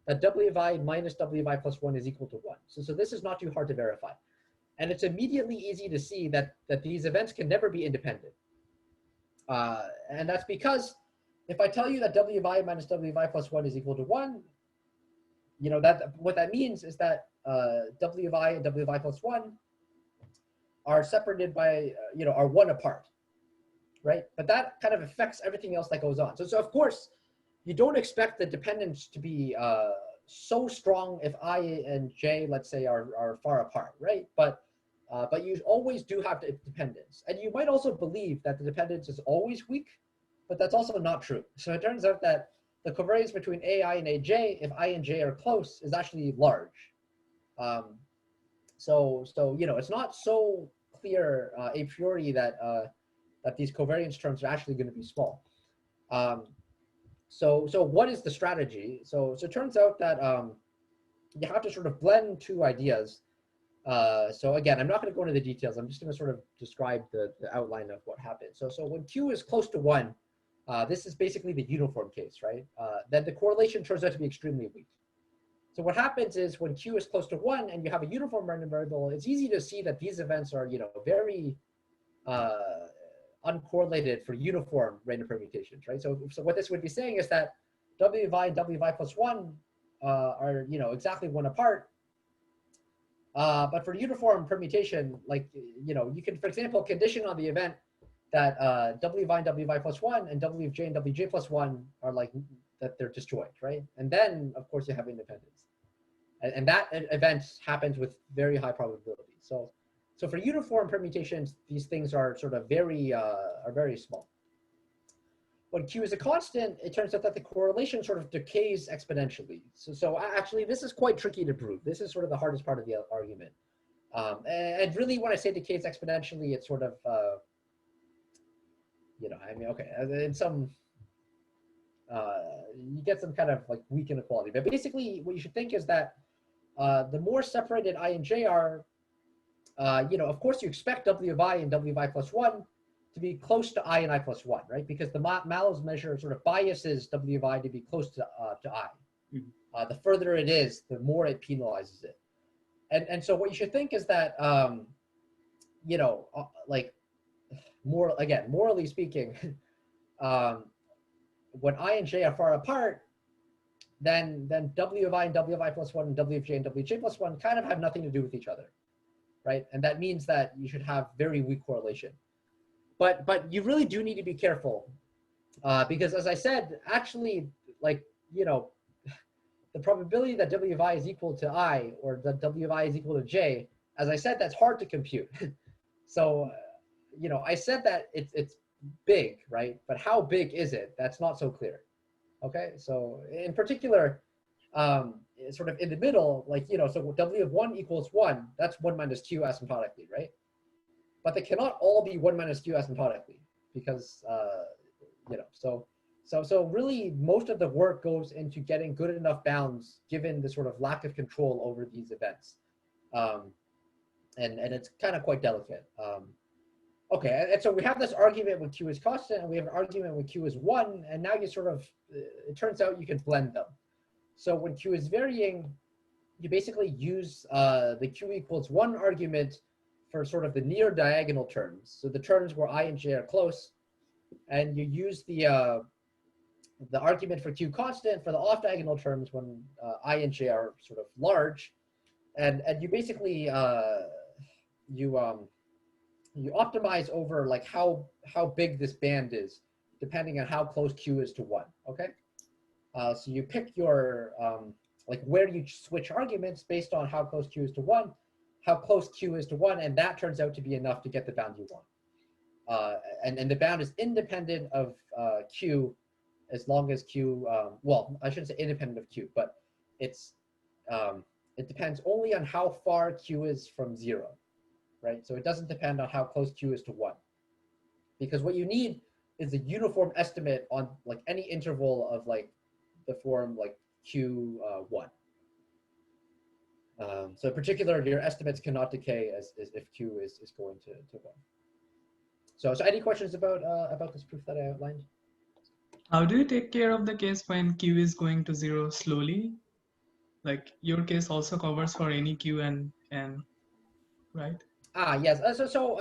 that Wi minus Wi plus 1 is equal to 1. So this is not too hard to verify. And it's immediately easy to see that these events can never be independent. And that's because if I tell you that Wi minus Wi plus 1 is equal to 1, what that means is that Wi and Wi plus 1 are separated by, are 1 apart, right? But that kind of affects everything else that goes on. So of course, you don't expect the dependence to be so strong if I and j, let's say, are far apart, right? But you always do have dependence. And you might also believe that the dependence is always weak, but that's also not true. So it turns out that the covariance between ai and aj, if I and j are close, is actually large. So it's not so clear a priori that these covariance terms are actually going to be small. So what is the strategy? So it turns out that you have to sort of blend 2 ideas. So again, I'm not going to go into the details. I'm just going to sort of describe the outline of what happens. So when Q is close to 1, this is basically the uniform case, right? Then the correlation turns out to be extremely weak. So what happens is when Q is close to 1 and you have a uniform random variable, it's easy to see that these events are, very uncorrelated for uniform random permutations, right? So what this would be saying is that Wi and Wi plus 1 are, exactly 1 apart. But for uniform permutation, like, you can, for example, condition on the event that Wi and Wi plus 1 and Wj and Wj plus 1 are like, that they're disjoint, right? And then, of course, you have independence. And that event happens with very high probability. So for uniform permutations, these things are sort of very small. When Q is a constant, it turns out that the correlation sort of decays exponentially. So actually, this is quite tricky to prove. This is sort of the hardest part of the argument. And really, when I say decays exponentially, it's sort of, okay, in some, you get some kind of like weak inequality. But basically, what you should think is that the more separated I and j are, of course you expect W of I and W of I plus 1 to be close to I and I plus 1, right? Because the Mallows measure sort of biases W of I to be close to I. Mhm. The further it is, the more it penalizes it. And so what you should think is that, like, morally speaking, when I and J are far apart, then W of I and W of I plus 1 and W of J and W of J plus 1 kind of have nothing to do with each other, right? And that means that you should have very weak correlation. But you really do need to be careful because, as I said, actually, like, the probability that W of I is equal to I or that W of I is equal to J, as I said, that's hard to compute. So, I said that it's big, right? But how big is it? That's not so clear. Okay, so in particular, sort of in the middle, like, so W of 1 equals 1, that's 1 minus Q asymptotically, right? But they cannot all be 1 minus Q asymptotically because, so really most of the work goes into getting good enough bounds given the sort of lack of control over these events. And it's kind of quite delicate. Okay, and so we have this argument when Q is constant, and we have an argument when Q is 1, and now you sort of, it turns out you can blend them. So when Q is varying, you basically use the Q equals 1 argument for sort of the near diagonal terms. So the terms where I and J are close, and you use the argument for Q constant for the off diagonal terms when I and J are sort of large, and you basically you optimize over like how big this band is, depending on how close Q is to 1. Okay, so you pick your like where you switch arguments based on how close Q is to 1, how close Q is to 1, and that turns out to be enough to get the bound you want. And the bound is independent of Q as long as Q, well, I shouldn't say independent of Q, but it's it depends only on how far Q is from 0. Right? So it doesn't depend on how close Q is to 1. Because what you need is a uniform estimate on like any interval of like the form like Q1. So in particular, your estimates cannot decay as if Q is going to 1. So any questions about this proof that I outlined? How do you take care of the case when Q is going to 0 slowly? Like your case also covers for any Q and N, right? Yes. So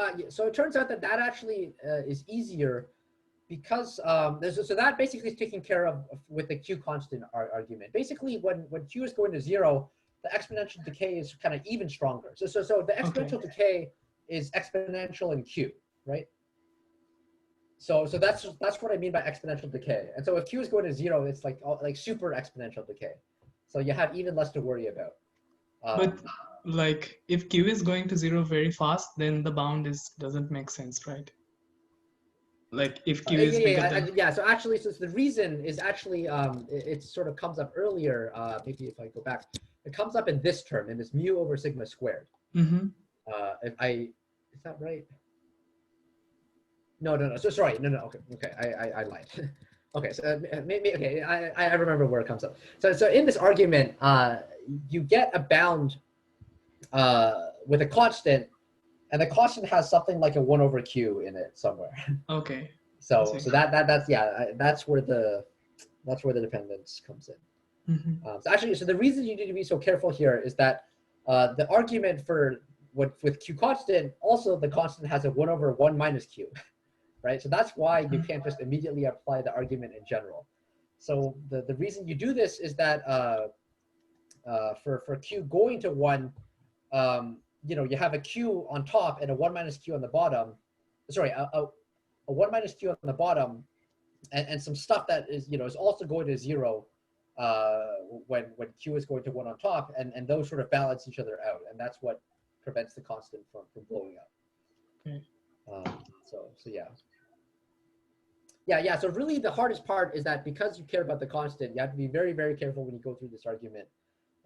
it turns out that actually is easier because so that basically is taken care of with the Q constant argument. Basically, when Q is going to 0, the exponential decay is kind of even stronger. So the exponential decay is exponential in Q, right? So that's what I mean by exponential decay. And so if Q is going to 0, it's like super exponential decay. So you have even less to worry about. But like if Q is going to 0 very fast, then the bound doesn't make sense, right? Like if Q is bigger than... Yeah. So actually, so the reason is actually it sort of comes up earlier. Maybe if I go back, it comes up in this term, in this mu over sigma squared. Mm-hmm. Is that right? No. So sorry. No. Okay. I lied. Okay. So maybe okay. I remember where it comes up. So in this argument, you get a bound with a constant, and the constant has something like a 1 over Q in it somewhere. Okay. So that's where the dependence comes in. Mm-hmm. So actually, so the reason you need to be so careful here is that the argument for with Q constant, also the constant has a 1 over 1 minus Q, right? So that's why you can't just immediately apply the argument in general. So the reason you do this is that for Q going to 1, you have a Q on top and a 1 minus Q on the bottom. Sorry, a 1 minus Q on the bottom, and some stuff that is is also going to 0 when Q is going to 1 on top, and those sort of balance each other out, and that's what prevents the constant from blowing up. Okay. So yeah. So really, the hardest part is that because you care about the constant, you have to be very, very careful when you go through this argument,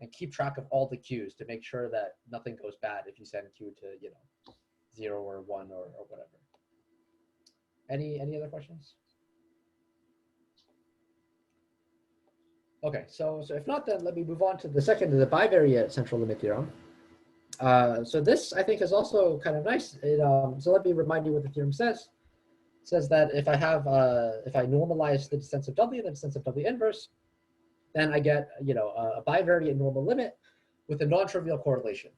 and keep track of all the Q's to make sure that nothing goes bad if you send Q to 0 or 1 or whatever. Any other questions? Okay, so if not, then let me move on to the second, the bivariate central limit theorem. So this, I think, is also kind of nice. So let me remind you what the theorem says. It says that if I have, if I normalize the descents of W, the descents of W inverse, then I get, a bivariate normal limit with a non-trivial correlation.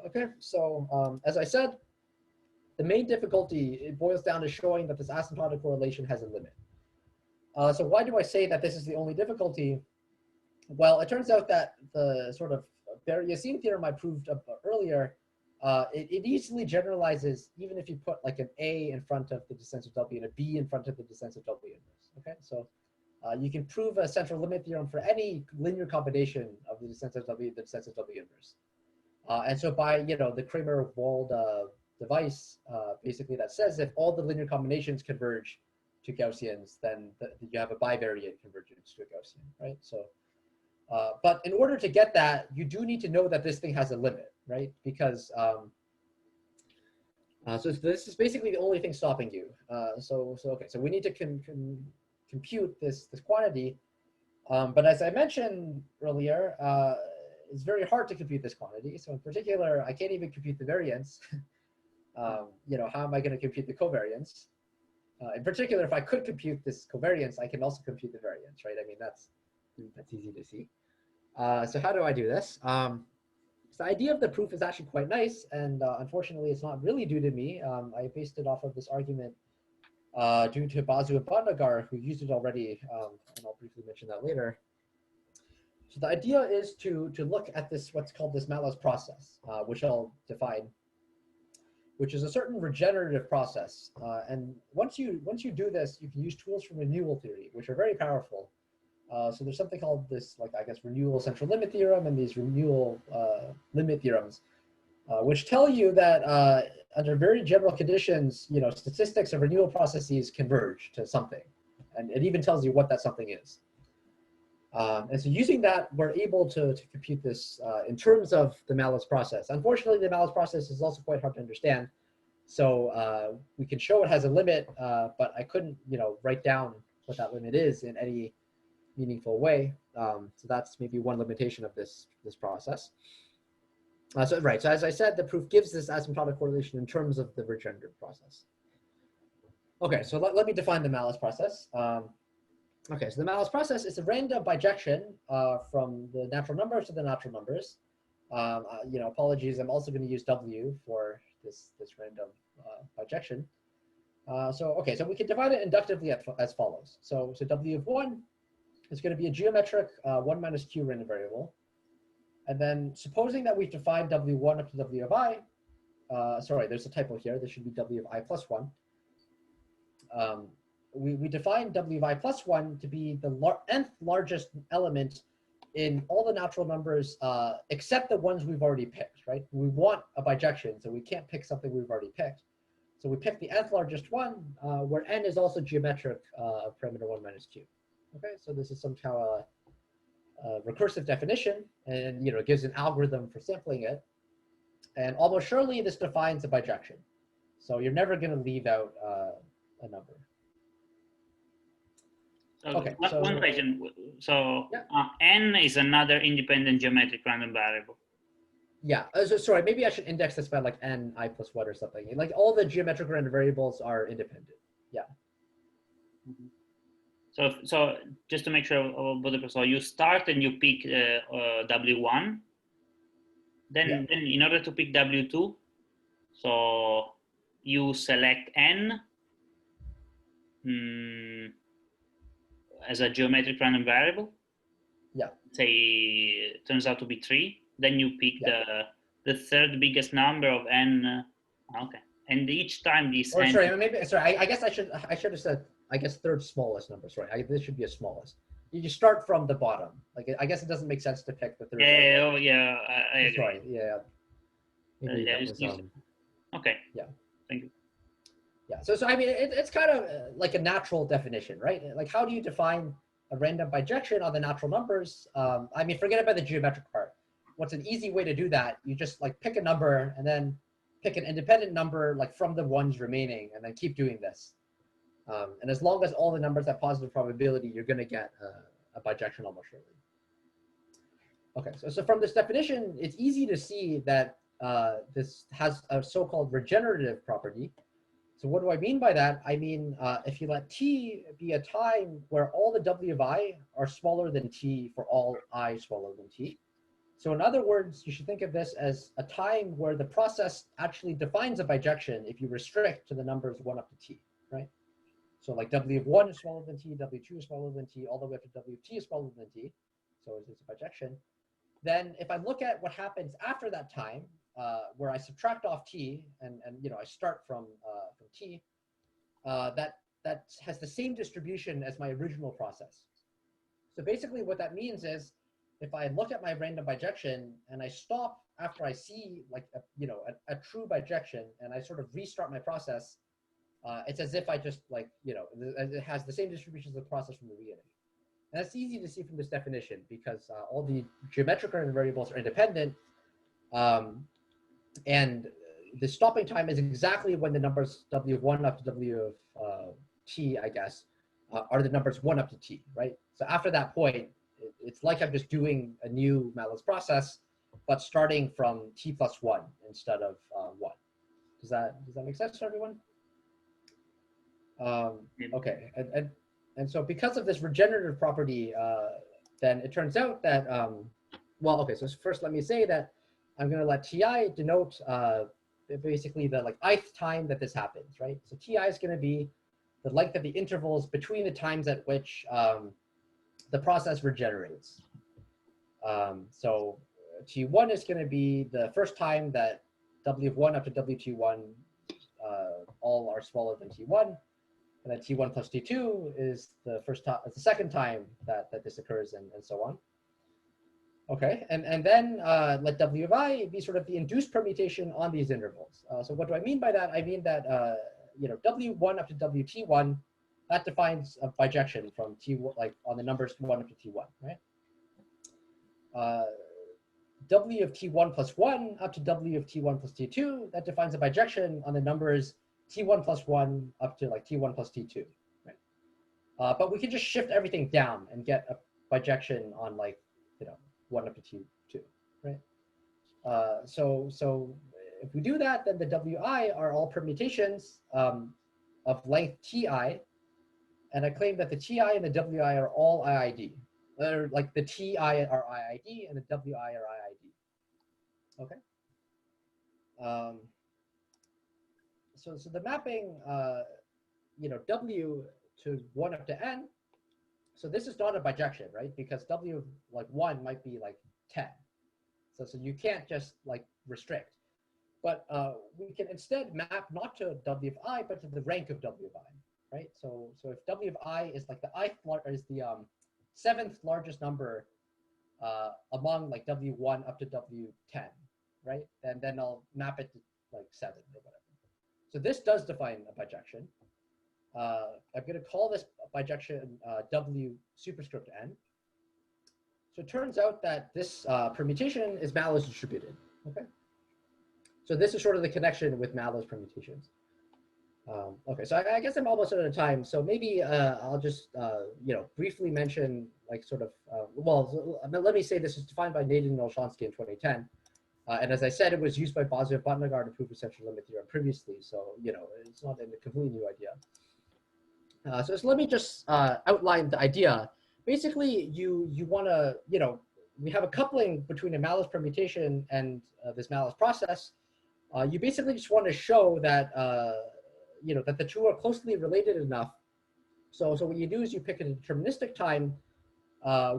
Okay, so as I said, the main difficulty, it boils down to showing that this asymptotic correlation has a limit. So why do I say that this is the only difficulty? Well, it turns out that the sort of Berry-Esseen theorem I proved earlier, it easily generalizes even if you put like an A in front of the descents of W and a B in front of the descents of W inverse. Okay, so you can prove a central limit theorem for any linear combination of the descents of W, the descents of W inverse. And so by the Kramer-Wald device, basically that says if all the linear combinations converge to Gaussians, then you have a bivariate convergence to a Gaussian, right? So, but in order to get that, you do need to know that this thing has a limit, right? Because so this is basically the only thing stopping you. So we need to compute this quantity, but as I mentioned earlier, it's very hard to compute this quantity. So in particular, I can't even compute the variance. How am I going to compute the covariance? In particular, if I could compute this covariance, I can also compute the variance, right? I mean, that's easy to see. So how do I do this? So the idea of the proof is actually quite nice, and unfortunately, it's not really due to me. I based it off of this argument due to Basu and Bandagar, who used it already, and I'll briefly mention that later. So the idea is to look at this, what's called this Mallows process, which I'll define, which is a certain regenerative process. And once you do this, you can use tools from renewal theory, which are very powerful. So there's something called this, renewal central limit theorem and these renewal limit theorems, which tell you that under very general conditions, statistics of renewal processes converge to something. And it even tells you what that something is. And so using that, we're able to compute this in terms of the Mallows process. Unfortunately, the Mallows process is also quite hard to understand. So we can show it has a limit, but I couldn't, write down what that limit is in any meaningful way. So that's maybe one limitation of this process. So as I said, the proof gives this asymptotic correlation in terms of the regenerative process. Okay, so let me define the Mallows process. Okay, so the Mallows process is a random bijection from the natural numbers to the natural numbers. Apologies, I'm also going to use W for this random bijection. So we can divide it inductively as follows. So W of 1 is going to be a geometric 1 minus q random variable. And then supposing that we've defined W1 up to W of I, sorry, there's a typo here. There should be W of I plus 1. We define W of I plus 1 to be the nth largest element in all the natural numbers except the ones we've already picked, right? We want a bijection, so we can't pick something we've already picked. So we pick the nth largest one, where n is also geometric of parameter 1 minus q. Okay, so this is somehow a recursive definition, and it gives an algorithm for sampling it. And almost surely this defines a bijection. So you're never going to leave out a number. Okay, one question. So yeah. n is another independent geometric random variable. Yeah, so sorry, maybe I should index this by like n I plus 1 or something. Like all the geometric random variables are independent. Yeah. Mm-hmm. So just to make sure, so you start and you pick W1. Then in order to pick W2, so you select n as a geometric random variable. Yeah. Say it turns out to be 3. Then you pick the third biggest number of n. Okay. And each time these. Or sorry, I guess I should have said, I guess, third smallest number. Sorry, this should be a smallest. You just start from the bottom. Like, I guess it doesn't make sense to pick the third. Yeah. I agree. Sorry. Yeah. Maybe that was, okay. Yeah. Thank you. Yeah. So I mean, it's kind of like a natural definition, right? Like, how do you define a random bijection on the natural numbers? I mean, forget about the geometric part. What's an easy way to do that? You just like pick a number and then pick an independent number like from the ones remaining, and then keep doing this. And as long as all the numbers have positive probability, you're going to get a bijection almost surely. Okay, so from this definition, it's easy to see that this has a so-called regenerative property. So what do I mean by that? I mean, if you let t be a time where all the w of I are smaller than t for all I smaller than t. So in other words, you should think of this as a time where the process actually defines a bijection if you restrict to the numbers 1 up to t, right? So like w of 1 is smaller than t, w2 is smaller than t, all the way up to w of t is smaller than t. So it's a bijection. Then if I look at what happens after that time, where I subtract off t and I start from t, that has the same distribution as my original process. So basically what that means is if I look at my random bijection and I stop after I see like a true bijection and I sort of restart my process, it's as if I just it has the same distribution as the process from the beginning. And that's easy to see from this definition because all the geometric variables are independent, and the stopping time is exactly when the numbers w of 1 up to w of t, I guess, are the numbers 1 up to t, right? So after that point, it's like I'm just doing a new Mallows process, but starting from t plus 1 instead of 1. Does that make sense to everyone? Okay, and so because of this regenerative property, then it turns out that, well, okay, so first let me say that I'm going to let ti denote basically the ith time that this happens, right? So ti is going to be the length of the intervals between the times at which the process regenerates. So t1 is going to be the first time that w of 1 up to wt1 all are smaller than t1. And then t1 plus t2 is the second time that this occurs, and so on. Okay, and then let w of I be sort of the induced permutation on these intervals. So what do I mean by that? I mean that w1 up to wt1, that defines a bijection from t1, like on the numbers 1 up to t1, right? W of t1 plus 1 up to w of t1 plus t2, that defines a bijection on the numbers t1 plus 1 up to t1 plus t2, right? But we can just shift everything down and get a bijection on 1 up to t2, right? So if we do that, then the wi are all permutations of length ti, and I claim that the ti and the wi are all IID. They're like the ti are IID and the wi are IID. Okay. So the mapping, w to 1 up to n. So this is not a bijection, right? Because w of 1 might be 10. So you can't just restrict. But we can instead map not to w of I, but to the rank of w of I, right? So if w of I is the is the 7th largest number among w1 up to w10, right? And then I'll map it to 7 or whatever. So this does define a bijection. I'm going to call this bijection w superscript n. So it turns out that this permutation is Mallows distributed. Okay. So this is sort of the connection with Mallows permutations. Okay, so I guess I'm almost out of time. So maybe I'll just briefly mention let me say this is defined by Nadin and Olshansky in 2010. And as I said, it was used by Boswell Bhatnagar to prove the central limit theorem previously. So, it's not a completely new idea. So let me just outline the idea. Basically, you want to, we have a coupling between a Mallows permutation and this Mallows process. You basically just want to show that, that the two are closely related enough. So what you do is you pick a deterministic time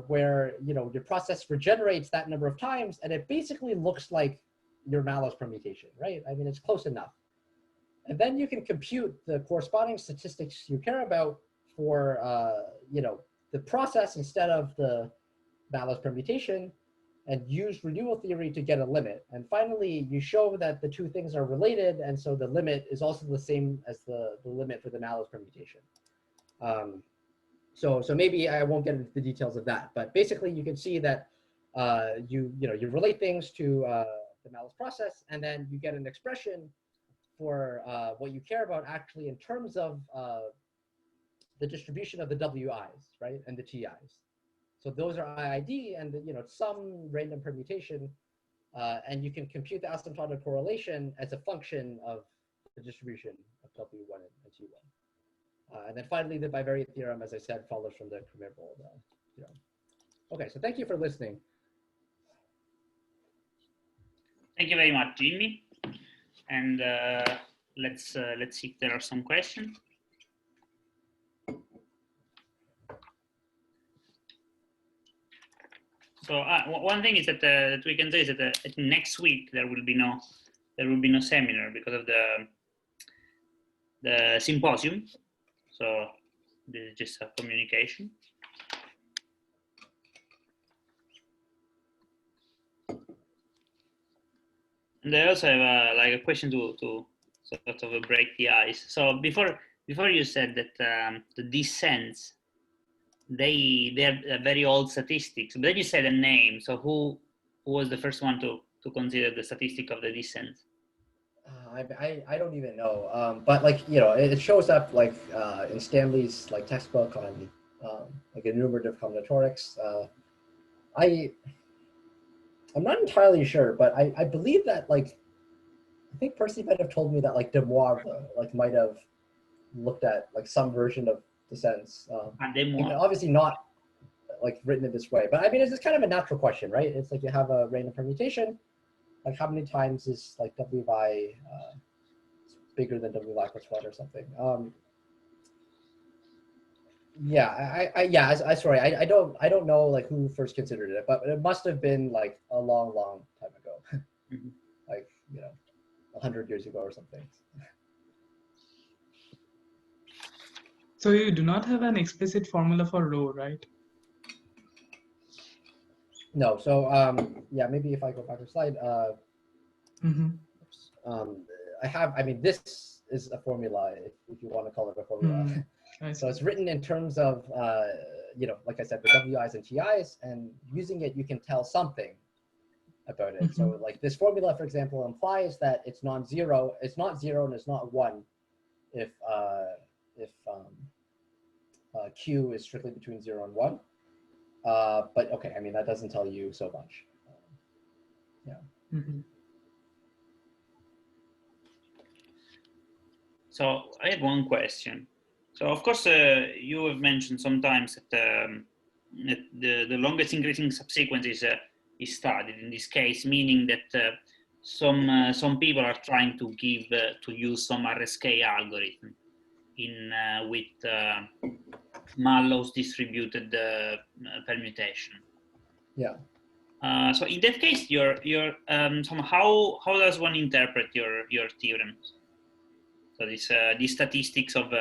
where your process regenerates that number of times, and it basically looks like your Mallows permutation, right? I mean, it's close enough. And then you can compute the corresponding statistics you care about for the process instead of the Mallows permutation, and use renewal theory to get a limit. And finally, you show that the two things are related, and so the limit is also the same as the limit for the Mallows permutation. So maybe I won't get into the details of that, but basically you can see that you relate things to the Mallows process, and then you get an expression for what you care about actually in terms of the distribution of the WIs, right, and the TIs. So those are IID, and some random permutation, and you can compute the asymptotic correlation as a function of the distribution of W1 and T1. And then finally, the Bivariate theorem, as I said, follows from the Cromiervold theorem. Okay, so thank you for listening. Thank you very much, Jimmy. And let's see if there are some questions. So one thing is that we can say is that next week there will be no seminar because of the symposium. So this is just a communication. And I also have like a question to sort of break the ice. So before you said that the descents, they're very old statistics, but then you said a name. So who was the first one to consider the statistic of the descent? I don't even know, but like it shows up like in Stanley's like textbook on like enumerative combinatorics. I'm not entirely sure, but I believe that like I think Percy might have told me that like De Moivre like might have looked at like some version of descents. Obviously not like written in this way, but I mean it's just kind of a natural question, right? It's like you have a random permutation. Like how many times is like WI bigger than WI plus 1 or something? Sorry, I don't know like who first considered it, but it must have been like a long time ago, like 100 years ago or something. So you do not have an explicit formula for rho, right? No. So yeah, maybe if I go back to the slide, I have. I mean, this is a formula, if you want to call it a formula. So it's written in terms of like I said, the WIs and TIs, and using it, you can tell something about it. So like this formula, for example, implies that it's non-zero. It's not 0 and it's not 1 if Q is strictly between 0 and 1. But okay, I mean, that doesn't tell you so much. Yeah. So I have one question. So of course, you have mentioned sometimes that the longest increasing subsequence is studied in this case, meaning that some people are trying to use some RSK algorithm with Mallows distributed permutation. Yeah. So in that case, somehow how does one interpret your theorems? So these statistics of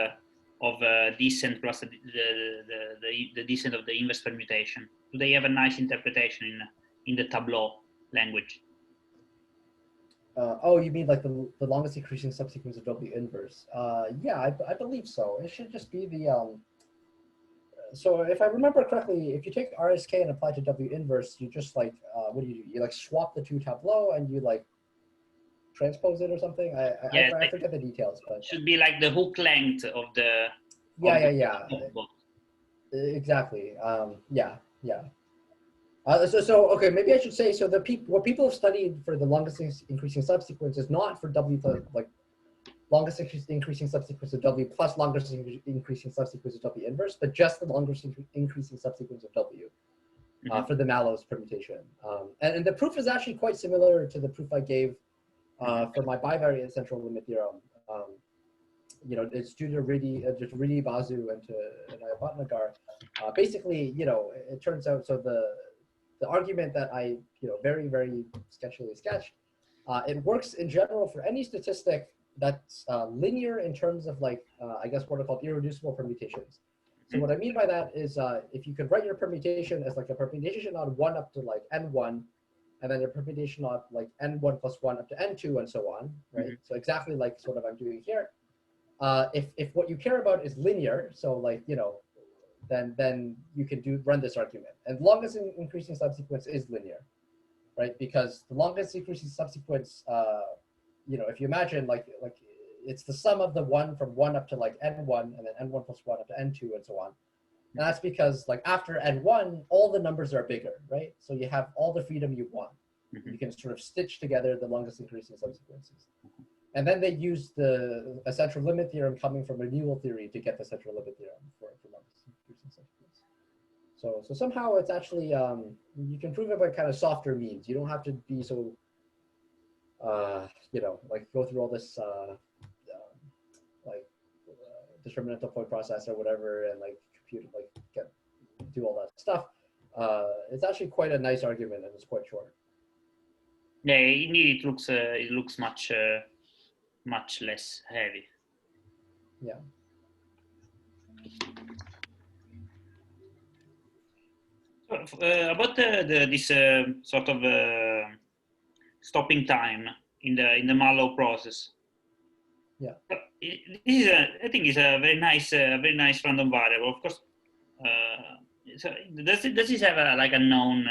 descent plus the descent of the inverse permutation, do they have a nice interpretation in the Tableau language? Oh, you mean like the longest increasing subsequence of W inverse? Yeah, I believe so. It should just be the so if I remember correctly, if you take RSK and apply to W inverse, you just like what do? You like swap the two tableau and you like transpose it or something. I forget the details, but should be like the hook length of the exactly. So okay, maybe I should say, so what people have studied for the longest increasing subsequence is not for W like longest increasing subsequence of W plus longest increasing subsequence of W inverse, but just the longest increasing subsequence of W for the Mallows permutation. And the proof is actually quite similar to the proof I gave for my bivariate central limit theorem. It's due to Ridi Basu and Ayapatnagar. Basically, it turns out, so the argument that I, very, very sketchily sketched, it works in general for any statistic that's linear in terms of like, I guess what are called irreducible permutations. So what I mean by that is if you could write your permutation as like a permutation on 1 up to like n1, and then a permutation of like n1 plus 1 up to n2 and so on, right? So exactly like sort of I'm doing here. If what you care about is linear, so like, then you can run this argument. And longest increasing subsequence is linear, right? Because the longest increasing subsequence, if you imagine like it's the sum of the 1 from 1 up to like n1 and then n1 plus 1 up to n2 and so on. And that's because like after n1, all the numbers are bigger, right? So you have all the freedom you want. You can sort of stitch together the longest increasing subsequences. And then they use a central limit theorem coming from renewal theory to get the central limit theorem for longest increasing subsequences. So somehow it's actually, you can prove it by kind of softer means. You don't have to be so, you know, like go through all this determinantal point process or whatever, and like compute, like do all that stuff. It's actually quite a nice argument, and it's quite short. Yeah, indeed, it looks much much less heavy. Yeah. About this sort of stopping time in the Mallow process. Yeah. This is I think is a very nice random variable. Of course, so does this have like a known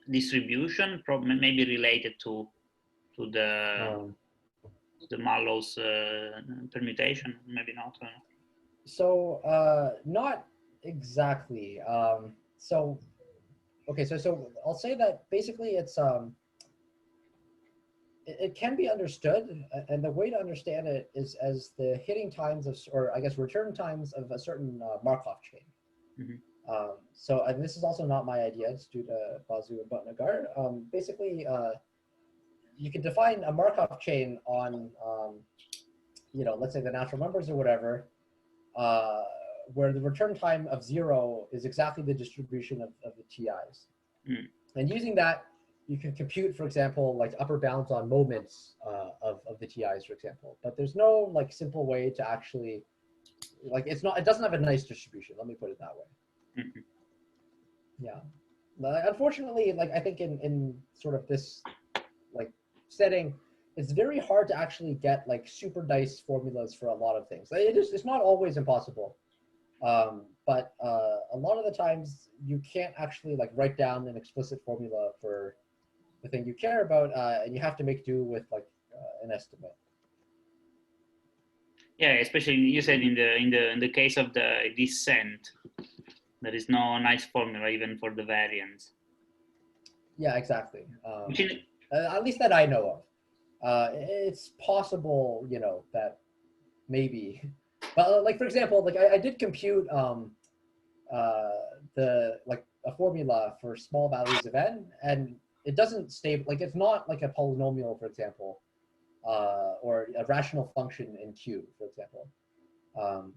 distribution? Probably maybe related to the Mallows permutation. Maybe not. So not exactly. So okay, so I'll say that basically it's it can be understood, and the way to understand it is as the hitting times of, or I guess return times of a certain Markov chain. So, and this is also not my idea, it's due to Basu and Bhatnagar. Basically, you can define a Markov chain on, you know, let's say the natural numbers or whatever, where the return time of 0 is exactly the distribution of the TIs. And using that, you can compute, for example, like upper bounds on moments of the TIs, for example. But there's no like simple way to actually, like it doesn't have a nice distribution. Let me put it that way. Yeah. But unfortunately, like I think in sort of this like setting, it's very hard to actually get like super nice formulas for a lot of things. It's not always impossible. But a lot of the times you can't actually like write down an explicit formula for the thing you care about, and you have to make do with like an estimate. Yeah, especially you said in the case of the descent, there is no nice formula even for the variance. Yeah, exactly. At least that I know of. It's possible, you know, that maybe, but like for example, like I did compute the like a formula for small values of n, and it doesn't stay like it's not like a polynomial, for example, or a rational function in Q, for example.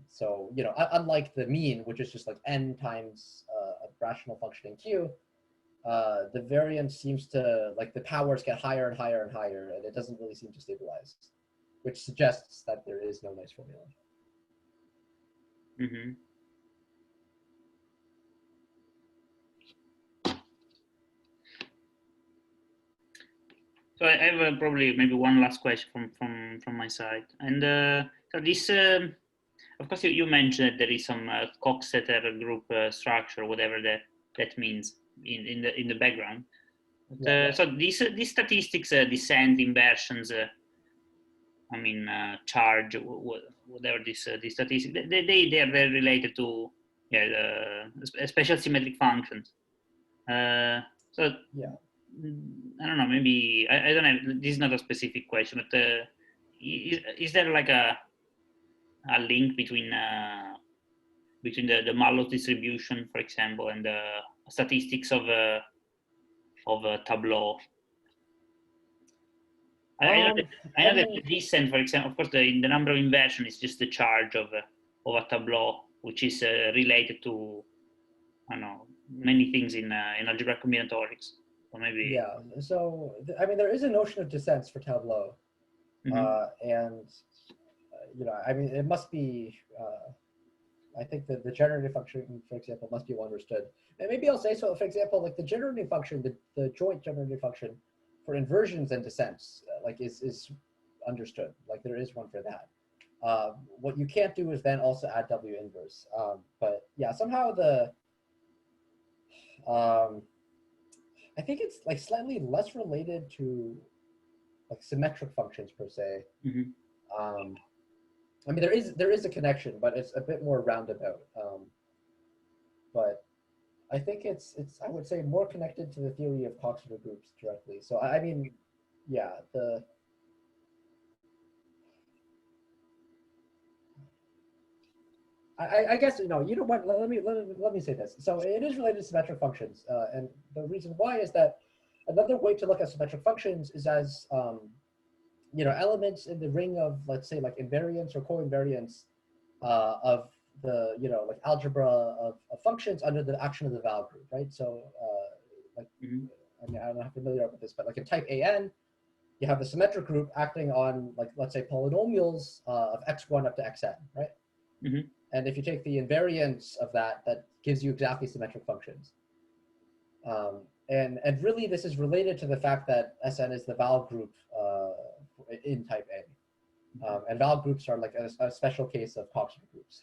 So you know, unlike the mean, which is just like n times a rational function in Q, the variance seems to like the powers get higher and higher and higher, and it doesn't really seem to stabilize, which suggests that there is no nice formula. So I have probably maybe one last question from my side, and so this, of course, you mentioned that there is some Coxeter group structure, whatever that means in the background. So these statistics, descent, inversions, I mean charge, whatever these statistics, they are very related to special symmetric functions. So yeah. I don't know, maybe I don't know, this is not a specific question, but is there like a link between the Mallow distribution, for example, and the statistics of a tableau? I know that the descent, for example, of course, the number of inversion is just the charge of a tableau, which is related to, I don't know, many things in algebraic combinatorics. Or maybe. Yeah. So I mean, there is a notion of descents for tableau, and you know, I mean, it must be. I think that the generative function, for example, must be well understood. And maybe I'll say so. For example, like the generative function, the joint generative function for inversions and descents, like is understood. Like there is one for that. What you can't do is then also add W inverse. But yeah, somehow the I think it's like slightly less related to like symmetric functions per se. I mean, there is a connection, but it's a bit more roundabout. But I think it's I would say more connected to the theory of Coxeter groups directly. So I mean, yeah, I guess you know what. Let me say this. So it is related to symmetric functions, and the reason why is that another way to look at symmetric functions is as you know, elements in the ring of, let's say, like invariance or co-invariance of the, you know, like algebra of functions under the action of the Val group, right? So like, I mean, I'm not familiar with this, but like in type AN, you have a symmetric group acting on, like, let's say polynomials of x1 up to xn, right? And if you take the invariance of that, that gives you exactly symmetric functions. And really this is related to the fact that Sn is the Val group in type A. And Val groups are like a special case of Coxeter groups.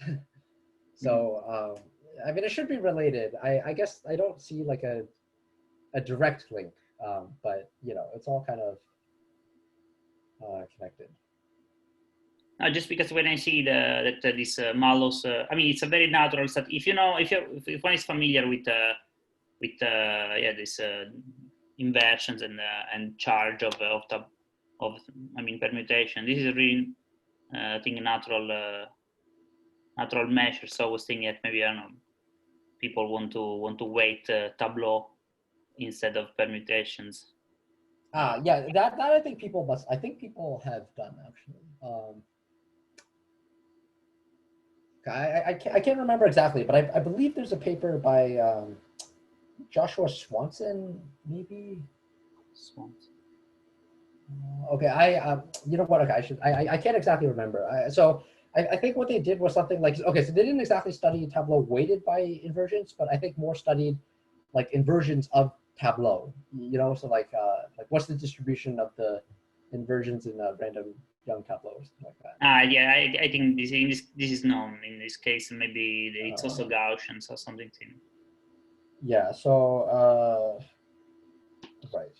So, I mean, it should be related. I guess I don't see like a direct link, but you know, it's all kind of connected. Just because when I see that this Mallows, I mean, it's a very natural stuff. If you know, if one is familiar with yeah, this inversions and charge of I mean permutation. This is a really I think a natural measure. So I was thinking that maybe, I don't know, people want to weight tableau instead of permutations. Yeah, that I think people have done actually. I can't remember exactly, but I believe there's a paper by Joshua Swanson, maybe. Swanson. Okay, you know what? Okay, I can't exactly remember. So I think what they did was something like, okay, so they didn't exactly study Tableau weighted by inversions, but I think more studied like inversions of Tableau. You know, so like what's the distribution of the inversions in a random young Tableau or something like that. Yeah, I think this is known in this case, and maybe it's also Gaussian or something. Yeah. So right.